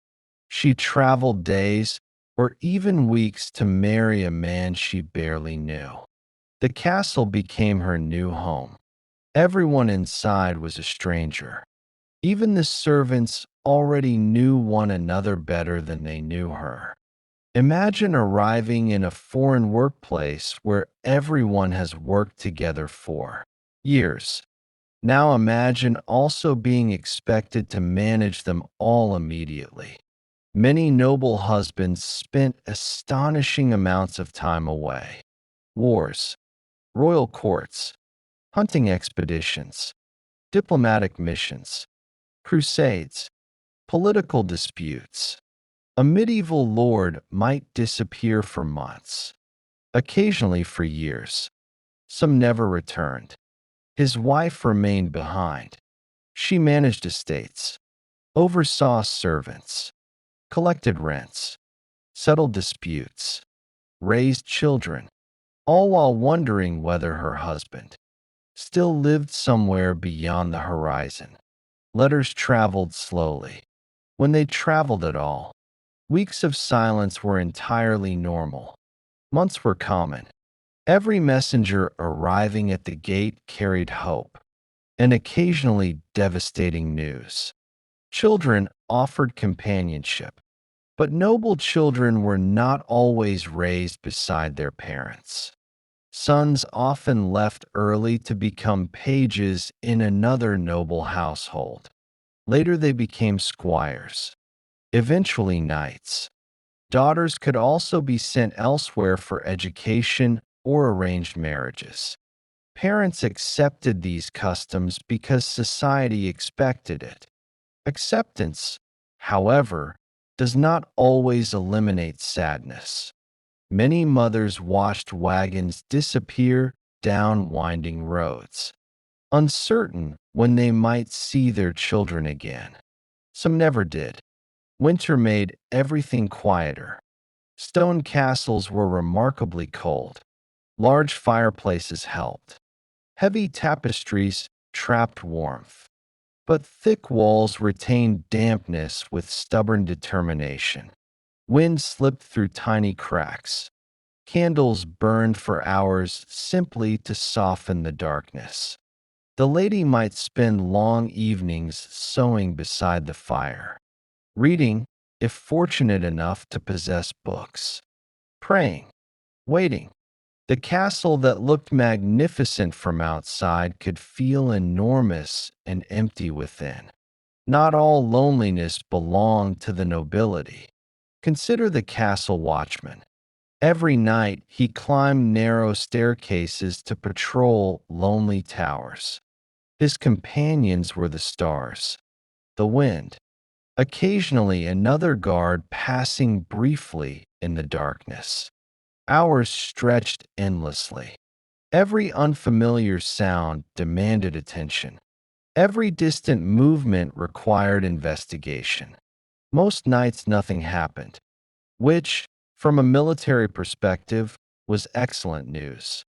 She traveled days or even weeks to marry a man she barely knew. The castle became her new home. Everyone inside was a stranger. Even the servants already knew one another better than they knew her. Imagine arriving in a foreign workplace where everyone has worked together for years. Now imagine also being expected to manage them all immediately. Many noble husbands spent astonishing amounts of time away. Wars, royal courts, hunting expeditions, diplomatic missions, crusades, political disputes. A medieval lord might disappear for months, occasionally for years. Some never returned. His wife remained behind. She managed estates, oversaw servants, collected rents, settled disputes, raised children, all while wondering whether her husband still lived somewhere beyond the horizon. Letters traveled slowly. When they traveled at all, weeks of silence were entirely normal. Months were common. Every messenger arriving at the gate carried hope, and occasionally devastating news. Children offered companionship, but noble children were not always raised beside their parents. Sons often left early to become pages in another noble household. Later they became squires, eventually knights. Daughters could also be sent elsewhere for education or arranged marriages. Parents accepted these customs because society expected it. Acceptance, however, does not always eliminate sadness. Many mothers watched wagons disappear down winding roads, uncertain when they might see their children again. Some never did. Winter made everything quieter. Stone castles were remarkably cold. Large fireplaces helped. Heavy tapestries trapped warmth. But thick walls retained dampness with stubborn determination. Wind slipped through tiny cracks. Candles burned for hours simply to soften the darkness. The lady might spend long evenings sewing beside the fire, reading, if fortunate enough to possess books, praying, waiting. The castle that looked magnificent from outside could feel enormous and empty within. Not all loneliness belonged to the nobility. Consider the castle watchman. Every night he climbed narrow staircases to patrol lonely towers. His companions were the stars, the wind, occasionally another guard passing briefly in the darkness. Hours stretched endlessly. Every unfamiliar sound demanded attention. Every distant movement required investigation. Most nights nothing happened, which, from a military perspective, was excellent news.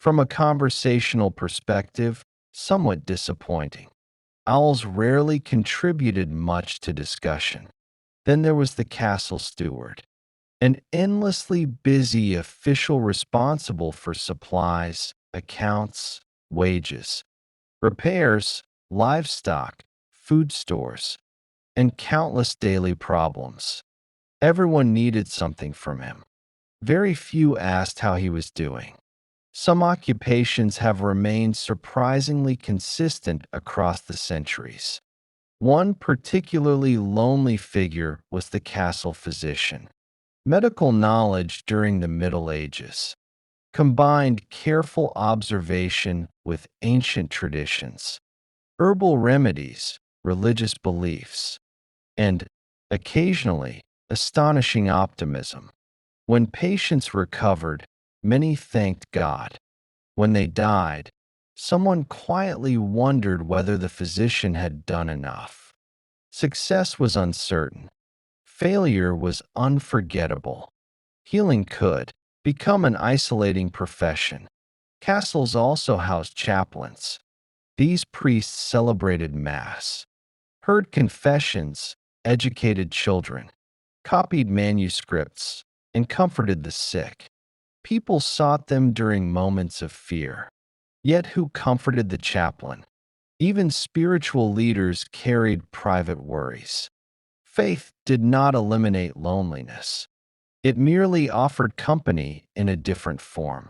From a conversational perspective, somewhat disappointing. Owls rarely contributed much to discussion. Then there was the castle steward, an endlessly busy official responsible for supplies, accounts, wages, repairs, livestock, food stores, and countless daily problems. Everyone needed something from him. Very few asked how he was doing. Some occupations have remained surprisingly consistent across the centuries. One particularly lonely figure was the castle physician. Medical knowledge during the Middle Ages combined careful observation with ancient traditions, herbal remedies, religious beliefs, and, occasionally, astonishing optimism. When patients recovered, many thanked God. When they died, someone quietly wondered whether the physician had done enough. Success was uncertain. Failure was unforgettable. Healing could become an isolating profession. Castles also housed chaplains. These priests celebrated Mass, heard confessions, educated children, copied manuscripts, and comforted the sick. People sought them during moments of fear. Yet who comforted the chaplain? Even spiritual leaders carried private worries. Faith did not eliminate loneliness. It merely offered company in a different form.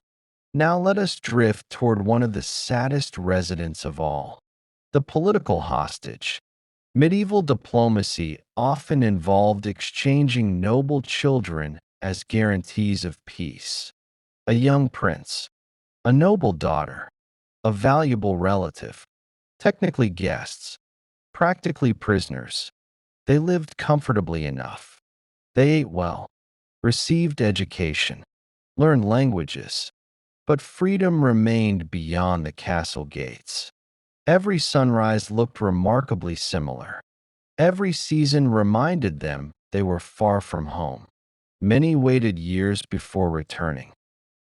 Now let us drift toward one of the saddest residents of all, the political hostage. Medieval diplomacy often involved exchanging noble children as guarantees of peace. A young prince, a noble daughter, a valuable relative, technically guests, practically prisoners. They lived comfortably enough. They ate well, received education, learned languages, but freedom remained beyond the castle gates. Every sunrise looked remarkably similar. Every season reminded them they were far from home. Many waited years before returning.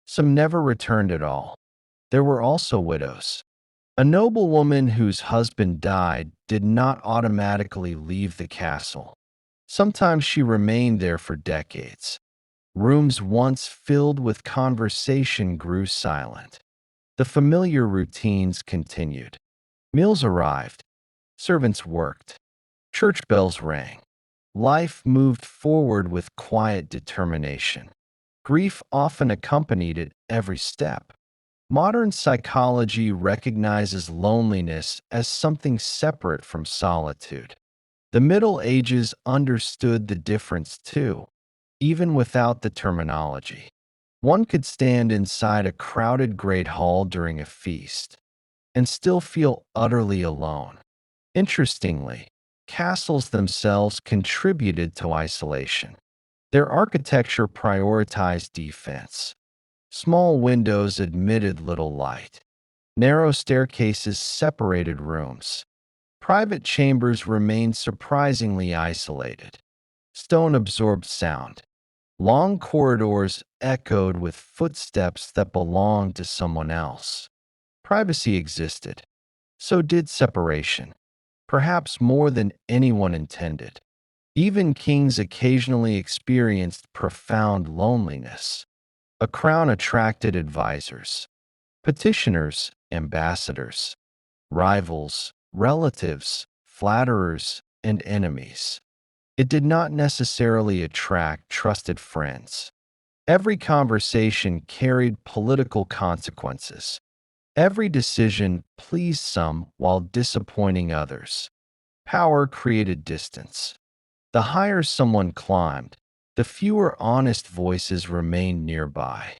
Some never returned at all. There were also widows. A noblewoman whose husband died did not automatically leave the castle. Sometimes she remained there for decades. Rooms once filled with conversation grew silent. The familiar routines continued. Meals arrived. Servants worked. Church bells rang. Life moved forward with quiet determination. Grief often accompanied it every step. Modern psychology recognizes loneliness as something separate from solitude. The Middle Ages understood the difference too, even without the terminology. One could stand inside a crowded great hall during a feast and still feel utterly alone. Interestingly, castles themselves contributed to isolation. Their architecture prioritized defense. Small windows admitted little light. Narrow staircases separated rooms. Private chambers remained surprisingly isolated. Stone absorbed sound. Long corridors echoed with footsteps that belonged to someone else. Privacy existed. So did separation, perhaps more than anyone intended. Even kings occasionally experienced profound loneliness. A crown attracted advisors, petitioners, ambassadors, rivals, relatives, flatterers, and enemies. It did not necessarily attract trusted friends. Every conversation carried political consequences. Every decision pleased some while disappointing others. Power created distance. The higher someone climbed, the fewer honest voices remained nearby.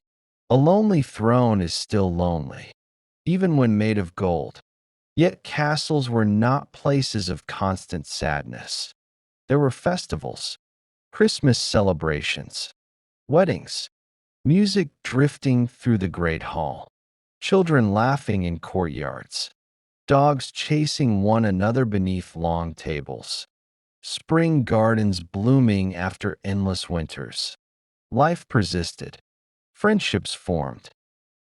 A lonely throne is still lonely, even when made of gold. Yet castles were not places of constant sadness. There were festivals, Christmas celebrations, weddings, music drifting through the great hall, children laughing in courtyards, dogs chasing one another beneath long tables, spring gardens blooming after endless winters. Life persisted, friendships formed,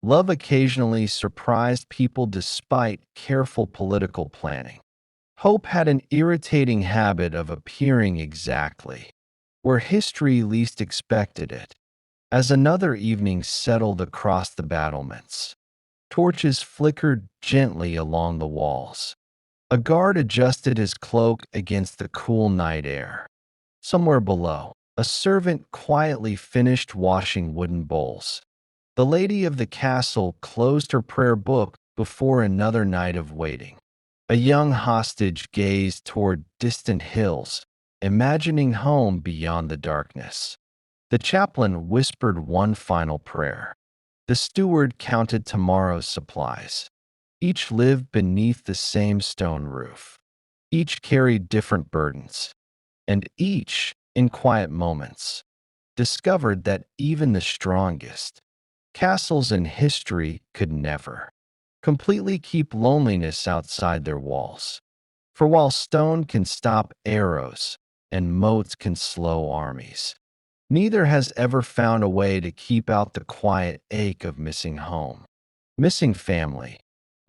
love occasionally surprised people despite careful political planning. Hope had an irritating habit of appearing exactly where history least expected it. As another evening settled across the battlements, torches flickered gently along the walls. A guard adjusted his cloak against the cool night air. Somewhere below, a servant quietly finished washing wooden bowls. The lady of the castle closed her prayer book before another night of waiting. A young hostage gazed toward distant hills, imagining home beyond the darkness. The chaplain whispered one final prayer. The steward counted tomorrow's supplies. Each lived beneath the same stone roof. Each carried different burdens, and each, in quiet moments, discovered that even the strongest castles in history could never completely keep loneliness outside their walls. For while stone can stop arrows and moats can slow armies, neither has ever found a way to keep out the quiet ache of missing home, missing family,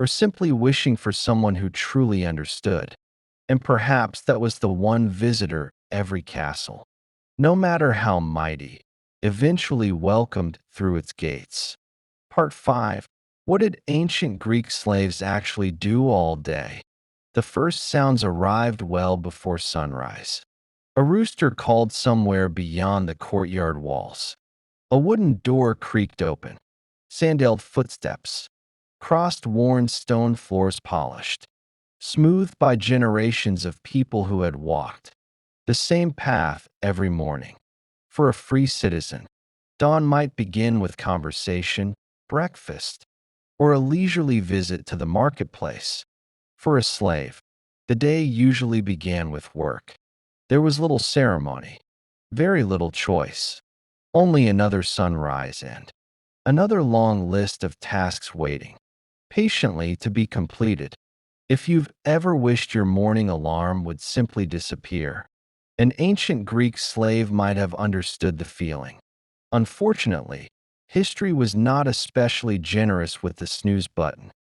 or simply wishing for someone who truly understood. And perhaps that was the one visitor every castle, no matter how mighty, eventually welcomed through its gates. Part 5. What did ancient Greek slaves actually do all day? The first sounds arrived well before sunrise. A rooster called somewhere beyond the courtyard walls. A wooden door creaked open. Sandaled footsteps crossed worn stone floors polished, smoothed by generations of people who had walked the same path every morning. For a free citizen, dawn might begin with conversation, breakfast, or a leisurely visit to the marketplace. For a slave, the day usually began with work. There was little ceremony, very little choice, only another sunrise and another long list of tasks waiting patiently to be completed. If you've ever wished your morning alarm would simply disappear, an ancient Greek slave might have understood the feeling. Unfortunately, history was not especially generous with the snooze button.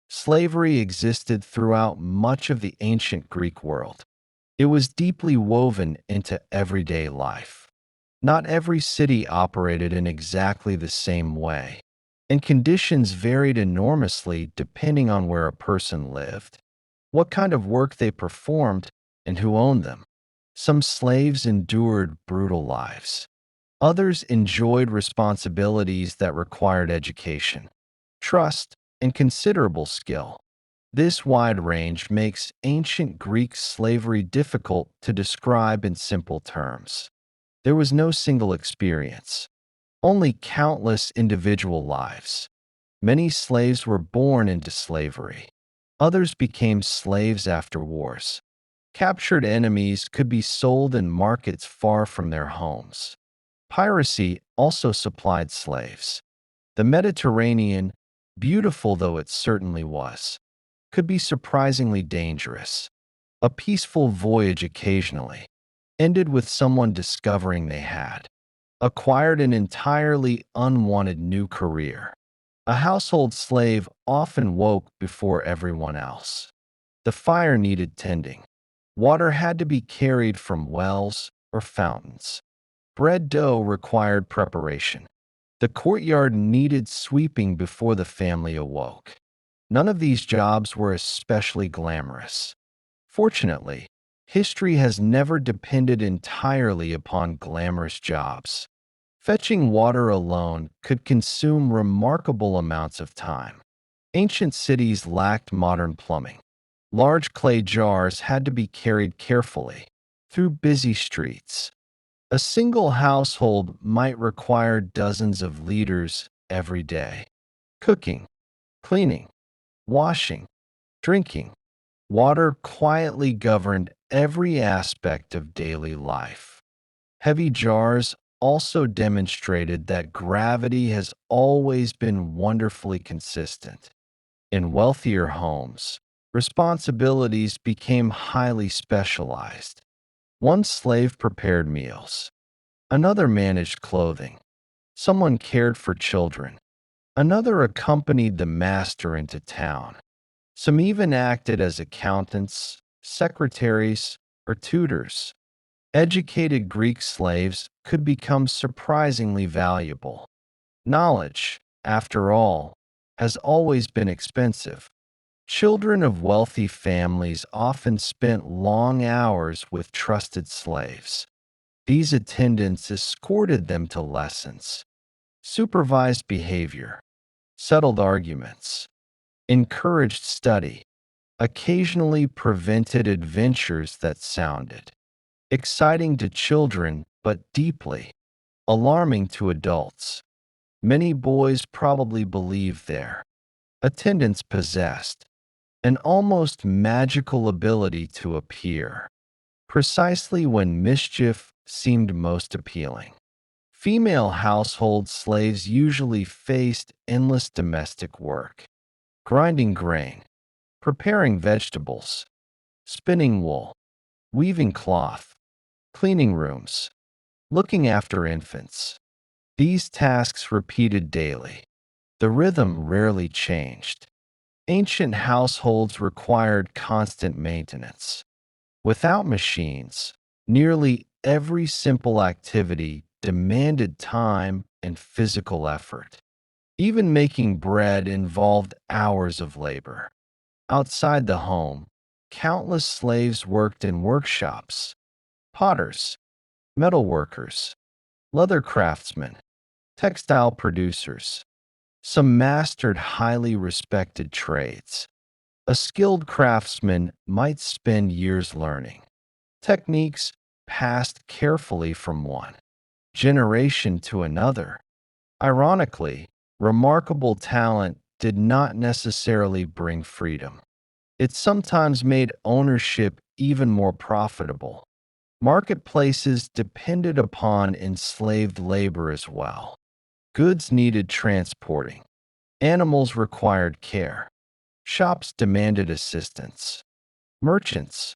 Slavery existed throughout much of the ancient Greek world. It was deeply woven into everyday life. Not every city operated in exactly the same way, and conditions varied enormously depending on where a person lived, what kind of work they performed, and who owned them. Some slaves endured brutal lives. Others enjoyed responsibilities that required education, trust, and considerable skill. This wide range makes ancient Greek slavery difficult to describe in simple terms. There was no single experience, only countless individual lives. Many slaves were born into slavery. Others became slaves after wars. Captured enemies could be sold in markets far from their homes. Piracy also supplied slaves. The Mediterranean, beautiful though it certainly was, could be surprisingly dangerous. A peaceful voyage occasionally ended with someone discovering they had acquired an entirely unwanted new career. A household slave often woke before everyone else. The fire needed tending. Water had to be carried from wells or fountains. Bread dough required preparation. The courtyard needed sweeping before the family awoke. None of these jobs were especially glamorous. Fortunately, history has never depended entirely upon glamorous jobs. Fetching water alone could consume remarkable amounts of time. Ancient cities lacked modern plumbing. Large clay jars had to be carried carefully through busy streets. A single household might require dozens of liters every day. Cooking, cleaning, washing, drinking. Water quietly governed every aspect of daily life. Heavy jars also demonstrated that gravity has always been wonderfully consistent. In wealthier homes, responsibilities became highly specialized. One slave prepared meals, another managed clothing, someone cared for children, another accompanied the master into town. Some even acted as accountants, secretaries, or tutors. Educated Greek slaves could become surprisingly valuable. Knowledge, after all, has always been expensive. Children of wealthy families often spent long hours with trusted slaves. These attendants escorted them to lessons, supervised behavior, settled arguments, encouraged study, occasionally prevented adventures that sounded exciting to children but deeply alarming to adults. Many boys probably believed their attendants possessed an almost magical ability to appear precisely when mischief seemed most appealing. Female household slaves usually faced endless domestic work, grinding grain, preparing vegetables, spinning wool, weaving cloth, cleaning rooms, looking after infants. These tasks repeated daily. The rhythm rarely changed. Ancient households required constant maintenance. Without machines, nearly every simple activity demanded time and physical effort. Even making bread involved hours of labor. Outside the home, countless slaves worked in workshops, potters, metal workers, leather craftsmen, textile producers. Some mastered highly respected trades. A skilled craftsman might spend years learning techniques passed carefully from one generation to another. Ironically, remarkable talent did not necessarily bring freedom. It sometimes made ownership even more profitable. Marketplaces depended upon enslaved labor as well. Goods needed transporting. Animals required care. Shops demanded assistance. Merchants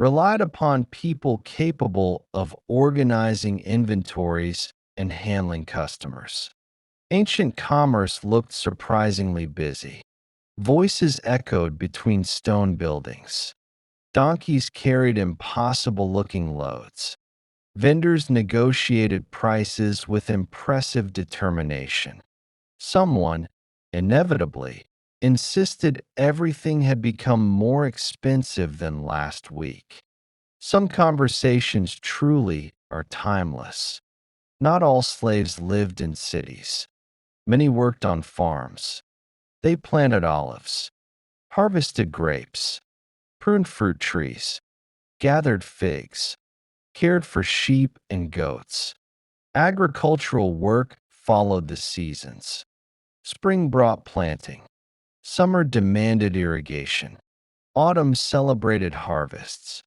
relied upon people capable of organizing inventories and handling customers. Ancient commerce looked surprisingly busy. Voices echoed between stone buildings. Donkeys carried impossible-looking loads. Vendors negotiated prices with impressive determination. Someone, inevitably, insisted everything had become more expensive than last week. Some conversations truly are timeless. Not all slaves lived in cities. Many worked on farms. They planted olives, harvested grapes, pruned fruit trees, gathered figs, cared for sheep and goats. Agricultural work followed the seasons. Spring brought planting. Summer demanded irrigation. Autumn celebrated harvests.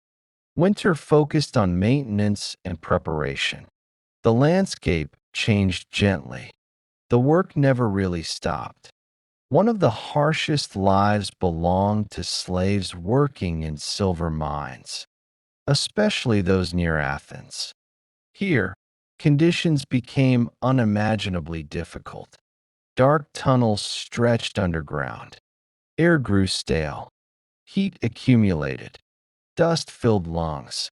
Winter focused on maintenance and preparation. The landscape changed gently. The work never really stopped. One of the harshest lives belonged to slaves working in silver mines, especially those near Athens. Here, conditions became unimaginably difficult. Dark tunnels stretched underground. Air grew stale. Heat accumulated. Dust filled lungs.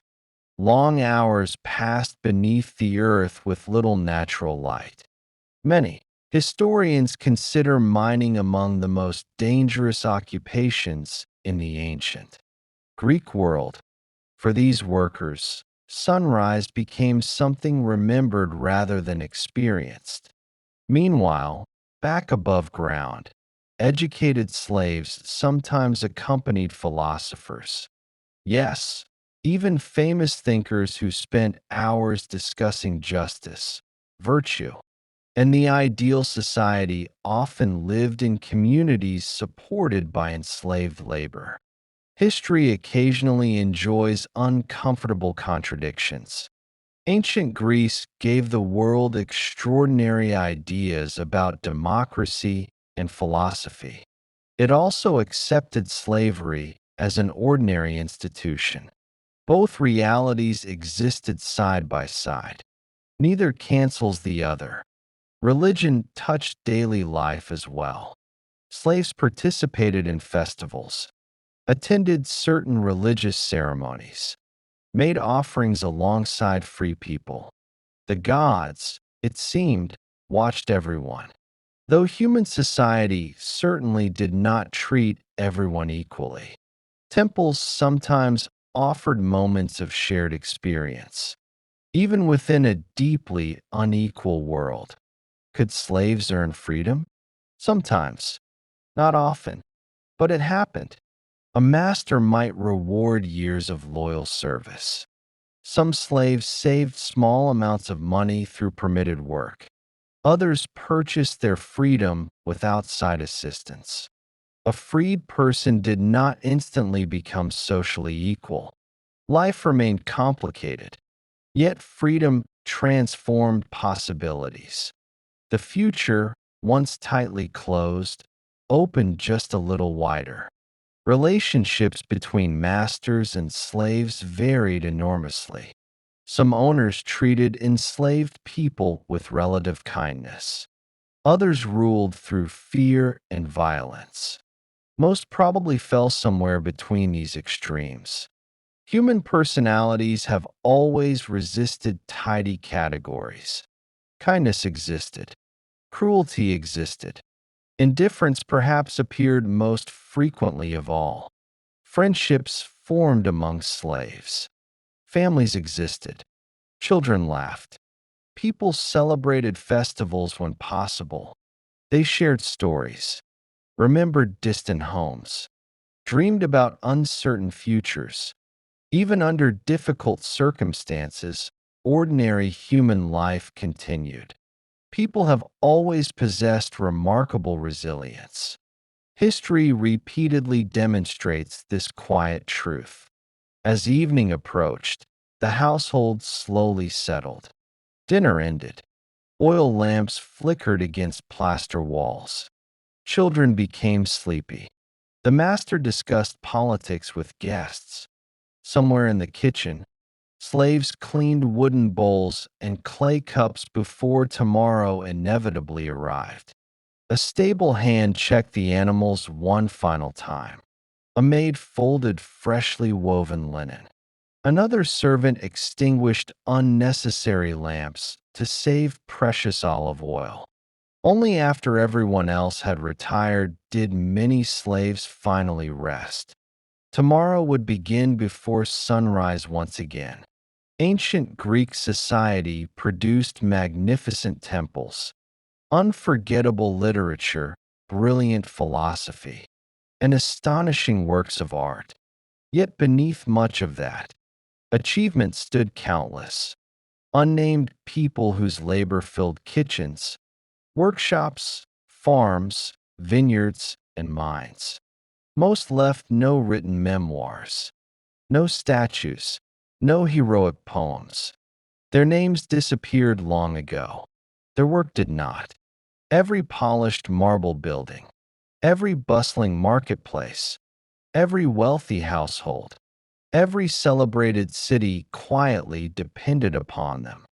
Long hours passed beneath the earth with little natural light. Many historians consider mining among the most dangerous occupations in the ancient Greek world. For these workers, sunrise became something remembered rather than experienced. Meanwhile, back above ground, educated slaves sometimes accompanied philosophers. Yes, even famous thinkers who spent hours discussing justice, virtue, and the ideal society often lived in communities supported by enslaved labor. History occasionally enjoys uncomfortable contradictions. Ancient Greece gave the world extraordinary ideas about democracy and philosophy. It also accepted slavery as an ordinary institution. Both realities existed side by side. Neither cancels the other. Religion touched daily life as well. Slaves participated in festivals, attended certain religious ceremonies, made offerings alongside free people. The gods, it seemed, watched everyone. Though human society certainly did not treat everyone equally, temples sometimes offered moments of shared experience. Even within a deeply unequal world, could slaves earn freedom? Sometimes, not often, but it happened. A master might reward years of loyal service. Some slaves saved small amounts of money through permitted work. Others purchased their freedom with outside assistance. A freed person did not instantly become socially equal. Life remained complicated, yet freedom transformed possibilities. The future, once tightly closed, opened just a little wider. Relationships between masters and slaves varied enormously. Some owners treated enslaved people with relative kindness. Others ruled through fear and violence. Most probably fell somewhere between these extremes. Human personalities have always resisted tidy categories. Kindness existed. Cruelty existed. Indifference perhaps appeared most frequently of all. Friendships formed among slaves. Families existed. Children laughed. People celebrated festivals when possible. They shared stories, remembered distant homes, dreamed about uncertain futures. Even under difficult circumstances, ordinary human life continued. People have always possessed remarkable resilience. History repeatedly demonstrates this quiet truth. As evening approached, the household slowly settled. Dinner ended. Oil lamps flickered against plaster walls. Children became sleepy. The master discussed politics with guests. Somewhere in the kitchen, slaves cleaned wooden bowls and clay cups before tomorrow inevitably arrived. A stable hand checked the animals one final time. A maid folded freshly woven linen. Another servant extinguished unnecessary lamps to save precious olive oil. Only after everyone else had retired did many slaves finally rest. Tomorrow would begin before sunrise once again. Ancient Greek society produced magnificent temples, unforgettable literature, brilliant philosophy, and astonishing works of art. Yet beneath much of that, achievement stood countless. Unnamed people whose labor filled kitchens, workshops, farms, vineyards, and mines. Most left no written memoirs, no statues, no heroic poems. Their names disappeared long ago. Their work did not. Every polished marble building, every bustling marketplace, every wealthy household, every celebrated city quietly depended upon them.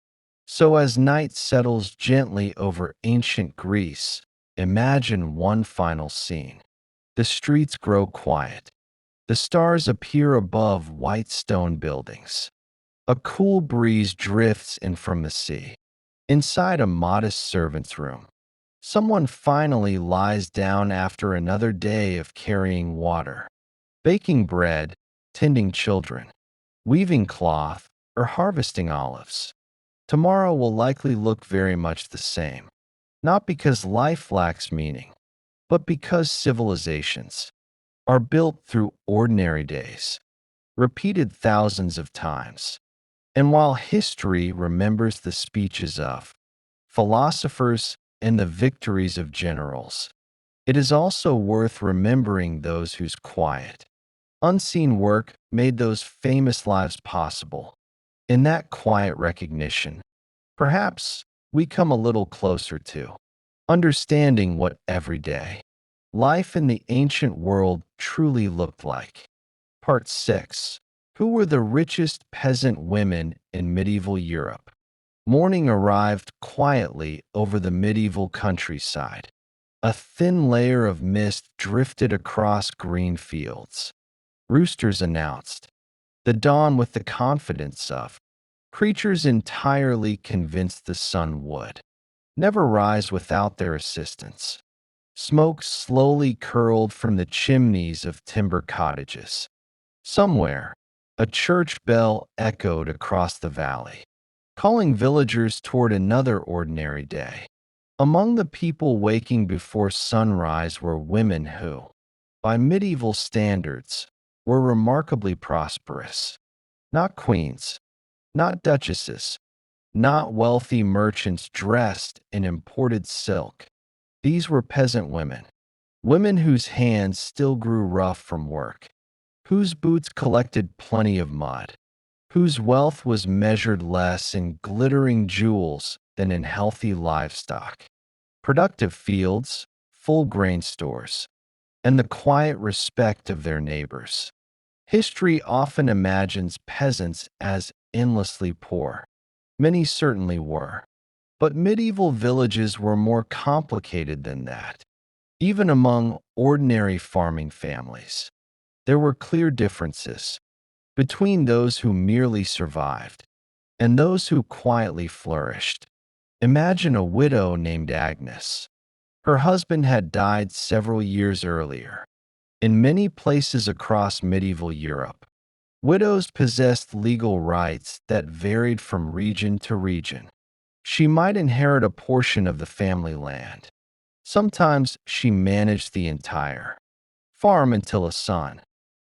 So as night settles gently over ancient Greece, imagine one final scene. The streets grow quiet. The stars appear above white stone buildings. A cool breeze drifts in from the sea. Inside a modest servant's room, someone finally lies down after another day of carrying water, baking bread, tending children, weaving cloth, or harvesting olives. Tomorrow will likely look very much the same, not because life lacks meaning, but because civilizations are built through ordinary days, repeated thousands of times. And while history remembers the speeches of philosophers and the victories of generals, it is also worth remembering those whose quiet, unseen work made those famous lives possible. In that quiet recognition, perhaps we come a little closer to understanding what everyday life in the ancient world truly looked like. Part 6. Who were the richest peasant women in medieval Europe? Morning arrived quietly over the medieval countryside. A thin layer of mist drifted across green fields. Roosters announced the dawn with the confidence of creatures entirely convinced the sun would never rise without their assistance. Smoke slowly curled from the chimneys of timber cottages. Somewhere, a church bell echoed across the valley, calling villagers toward another ordinary day. Among the people waking before sunrise were women who, by medieval standards, were remarkably prosperous. Not queens, not duchesses, not wealthy merchants dressed in imported silk. These were peasant women, women whose hands still grew rough from work, whose boots collected plenty of mud, whose wealth was measured less in glittering jewels than in healthy livestock, productive fields, full grain stores, and the quiet respect of their neighbors. History often imagines peasants as endlessly poor. Many certainly were. But medieval villages were more complicated than that. Even among ordinary farming families, there were clear differences between those who merely survived and those who quietly flourished. Imagine a widow named Agnes. Her husband had died several years earlier. In many places across medieval Europe, widows possessed legal rights that varied from region to region. She might inherit a portion of the family land. Sometimes she managed the entire farm until a son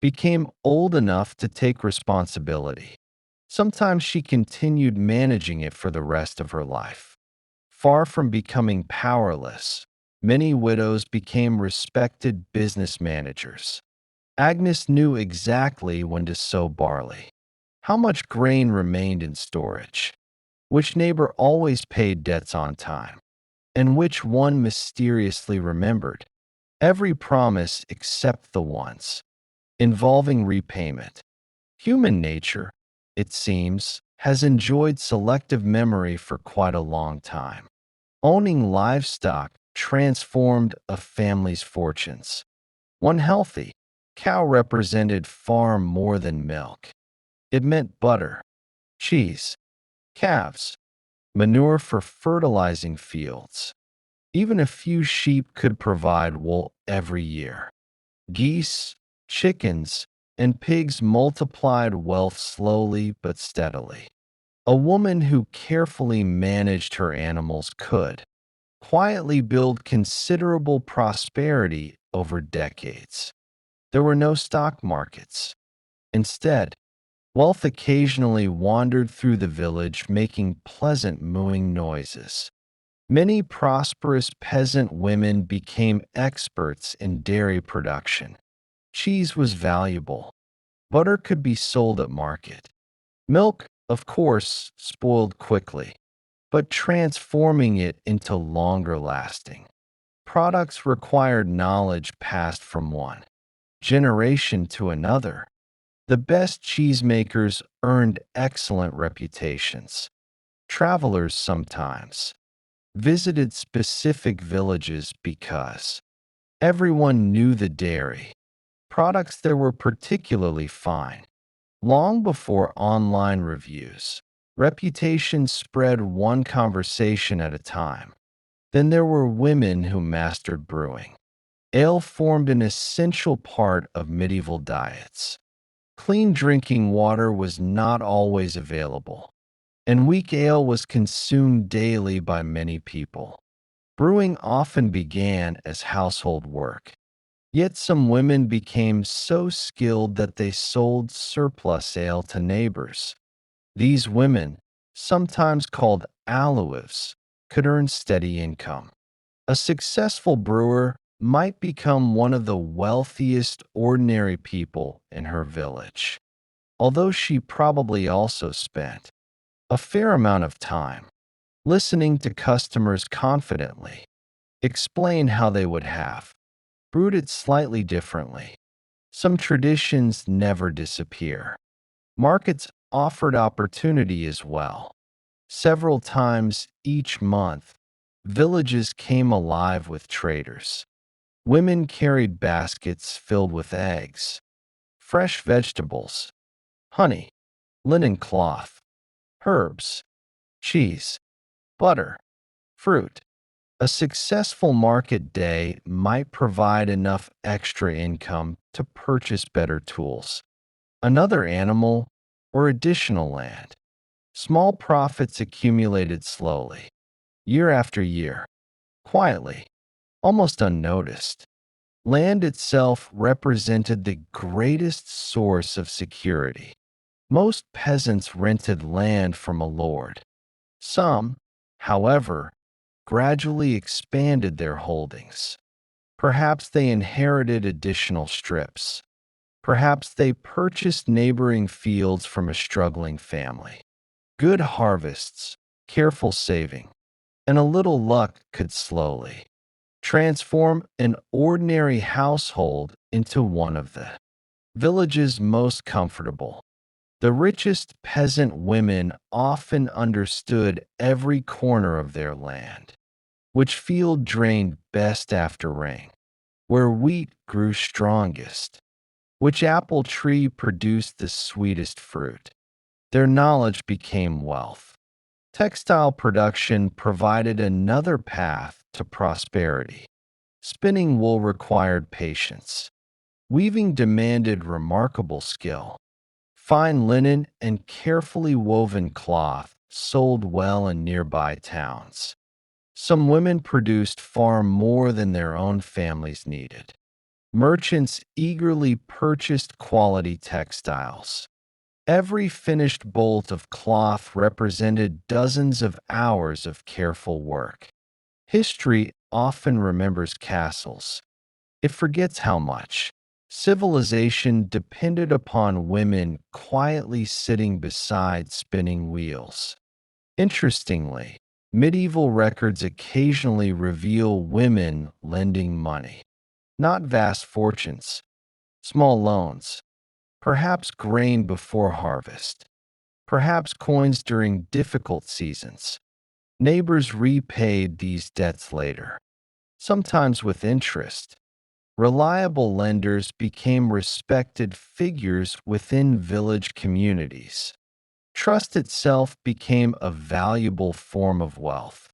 became old enough to take responsibility. Sometimes she continued managing it for the rest of her life. Far from becoming powerless, many widows became respected business managers. Agnes knew exactly when to sow barley, how much grain remained in storage, which neighbor always paid debts on time, and which one mysteriously remembered every promise except the ones involving repayment. Human nature, it seems, has enjoyed selective memory for quite a long time. Owning livestock transformed a family's fortunes. One healthy cow represented far more than milk. It meant butter, cheese, calves, manure for fertilizing fields. Even a few sheep could provide wool every year. Geese, chickens, and pigs multiplied wealth slowly but steadily. A woman who carefully managed her animals could quietly build considerable prosperity over decades. There were no stock markets. Instead, wealth occasionally wandered through the village, making pleasant mooing noises. Many prosperous peasant women became experts in dairy production. Cheese was valuable. Butter could be sold at market. Milk, of course, spoiled quickly, but transforming it into longer lasting products required knowledge passed from one generation to another. The best cheesemakers earned excellent reputations. Travelers sometimes visited specific villages because everyone knew the dairy products there were particularly fine. Long before online reviews, Reputation spread one conversation at a time. Then there were women who mastered brewing. Ale formed an essential part of medieval diets. Clean drinking water was not always available, and weak ale was consumed daily by many people. Brewing often began as household work, yet some women became so skilled that they sold surplus ale to neighbors. These women, sometimes called aloes, could earn steady income. A successful brewer might become one of the wealthiest ordinary people in her village, although she probably also spent a fair amount of time listening to customers confidently explain how they would have brewed it slightly differently. Some traditions never disappear. Markets offered opportunity as well. Several times each month, villages came alive with traders. Women carried baskets filled with eggs, fresh vegetables, honey, linen cloth, herbs, cheese, butter, fruit. A successful market day might provide enough extra income to purchase better tools, another animal, or additional land. Small profits accumulated slowly, year after year, quietly, almost unnoticed. Land itself represented the greatest source of security. Most peasants rented land from a lord. Some, however, gradually expanded their holdings. Perhaps they inherited additional strips. Perhaps they purchased neighboring fields from a struggling family. Good harvests, careful saving, and a little luck could slowly transform an ordinary household into one of the village's most comfortable. The richest peasant women often understood every corner of their land, which field drained best after rain, where wheat grew strongest, which apple tree produced the sweetest fruit. Their knowledge became wealth. Textile production provided another path to prosperity. Spinning wool required patience. Weaving demanded remarkable skill. Fine linen and carefully woven cloth sold well in nearby towns. Some women produced far more than their own families needed. Merchants eagerly purchased quality textiles. Every finished bolt of cloth represented dozens of hours of careful work. History often remembers castles. It forgets how much. Civilization depended upon women quietly sitting beside spinning wheels. Interestingly, medieval records occasionally reveal women lending money. Not vast fortunes, small loans, perhaps grain before harvest, perhaps coins during difficult seasons. Neighbors repaid these debts later, sometimes with interest. Reliable lenders became respected figures within village communities. Trust itself became a valuable form of wealth.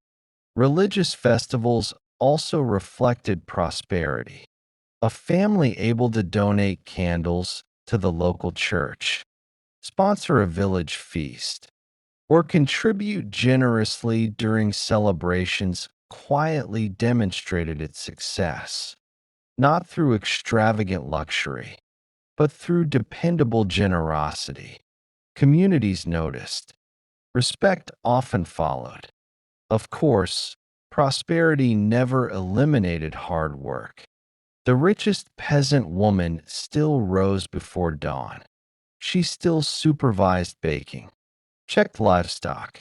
Religious festivals also reflected prosperity. A family able to donate candles to the local church, sponsor a village feast, or contribute generously during celebrations quietly demonstrated its success, not through extravagant luxury, but through dependable generosity. Communities noticed. Respect often followed. Of course, prosperity never eliminated hard work. The richest peasant woman still rose before dawn. She still supervised baking, checked livestock,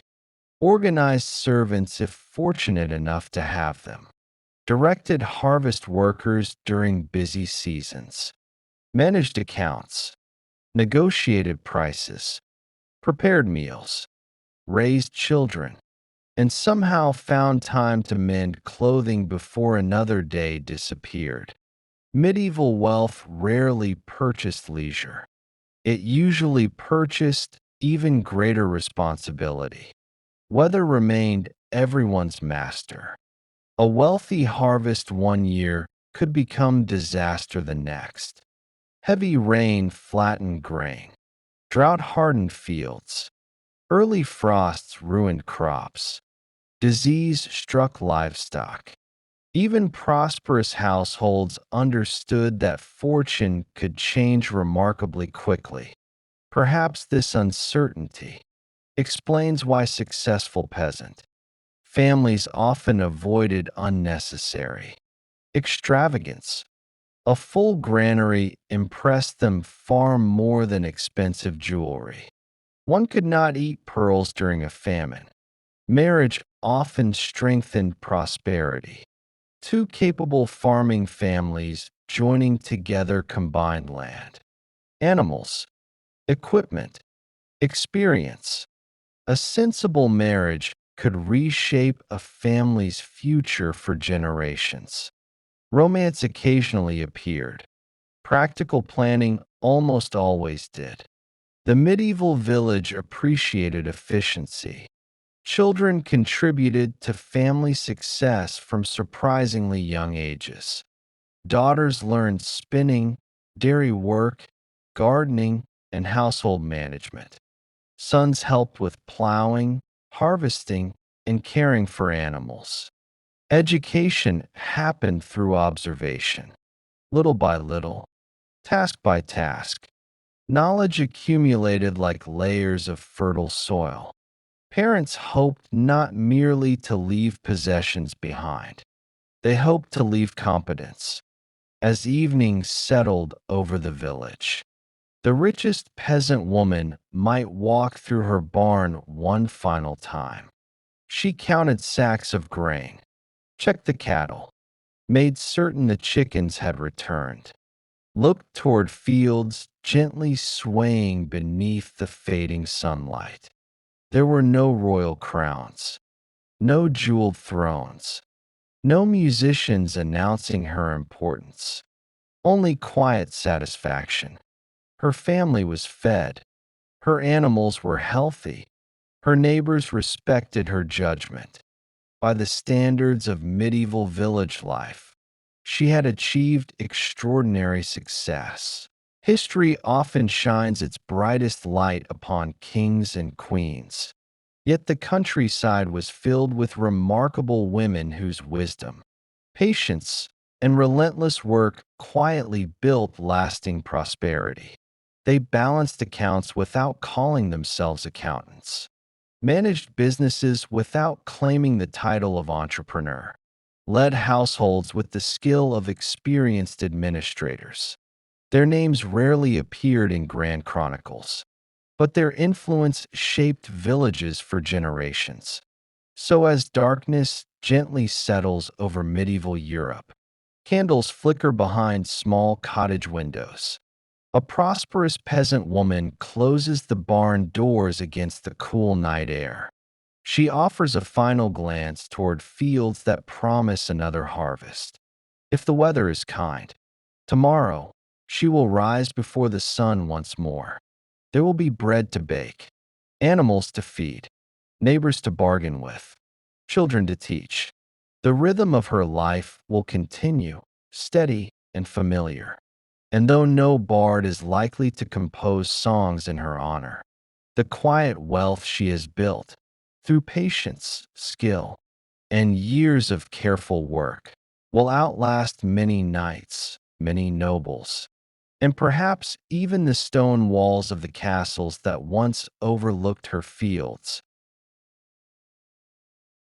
organized servants if fortunate enough to have them, directed harvest workers during busy seasons, managed accounts, negotiated prices, prepared meals, raised children, and somehow found time to mend clothing before another day disappeared. Medieval wealth rarely purchased leisure. It usually purchased even greater responsibility. Weather remained everyone's master. A wealthy harvest one year could become disaster the next. Heavy rain flattened grain, drought hardened fields, early frosts ruined crops, disease struck livestock. Even prosperous households understood that fortune could change remarkably quickly. Perhaps this uncertainty explains why successful peasant families often avoided unnecessary extravagance. A full granary impressed them far more than expensive jewelry. One could not eat pearls during a famine. Marriage often strengthened prosperity. Two capable farming families joining together combined land, animals, equipment, experience. A sensible marriage could reshape a family's future for generations. Romance occasionally appeared. Practical planning almost always did. The medieval village appreciated efficiency. Children contributed to family success from surprisingly young ages. Daughters learned spinning, dairy work, gardening, and household management. Sons helped with plowing, harvesting, and caring for animals. Education happened through observation, little by little, task by task. Knowledge accumulated like layers of fertile soil. Parents hoped not merely to leave possessions behind, they hoped to leave competence. As evening settled over the village, the richest peasant woman might walk through her barn one final time. She counted sacks of grain, checked the cattle, made certain the chickens had returned, looked toward fields gently swaying beneath the fading sunlight. There were no royal crowns, no jeweled thrones, no musicians announcing her importance, only quiet satisfaction. Her family was fed, her animals were healthy, her neighbors respected her judgment. By the standards of medieval village life, she had achieved extraordinary success. History often shines its brightest light upon kings and queens, yet the countryside was filled with remarkable women whose wisdom, patience, and relentless work quietly built lasting prosperity. They balanced accounts without calling themselves accountants, managed businesses without claiming the title of entrepreneur, led households with the skill of experienced administrators. Their names rarely appeared in grand chronicles, but their influence shaped villages for generations. So, as darkness gently settles over medieval Europe, candles flicker behind small cottage windows. A prosperous peasant woman closes the barn doors against the cool night air. She offers a final glance toward fields that promise another harvest. If the weather is kind, tomorrow she will rise before the sun once more. There will be bread to bake, animals to feed, neighbors to bargain with, children to teach. The rhythm of her life will continue, steady and familiar. And though no bard is likely to compose songs in her honor, the quiet wealth she has built, through patience, skill, and years of careful work, will outlast many knights, many nobles, and perhaps even the stone walls of the castles that once overlooked her fields.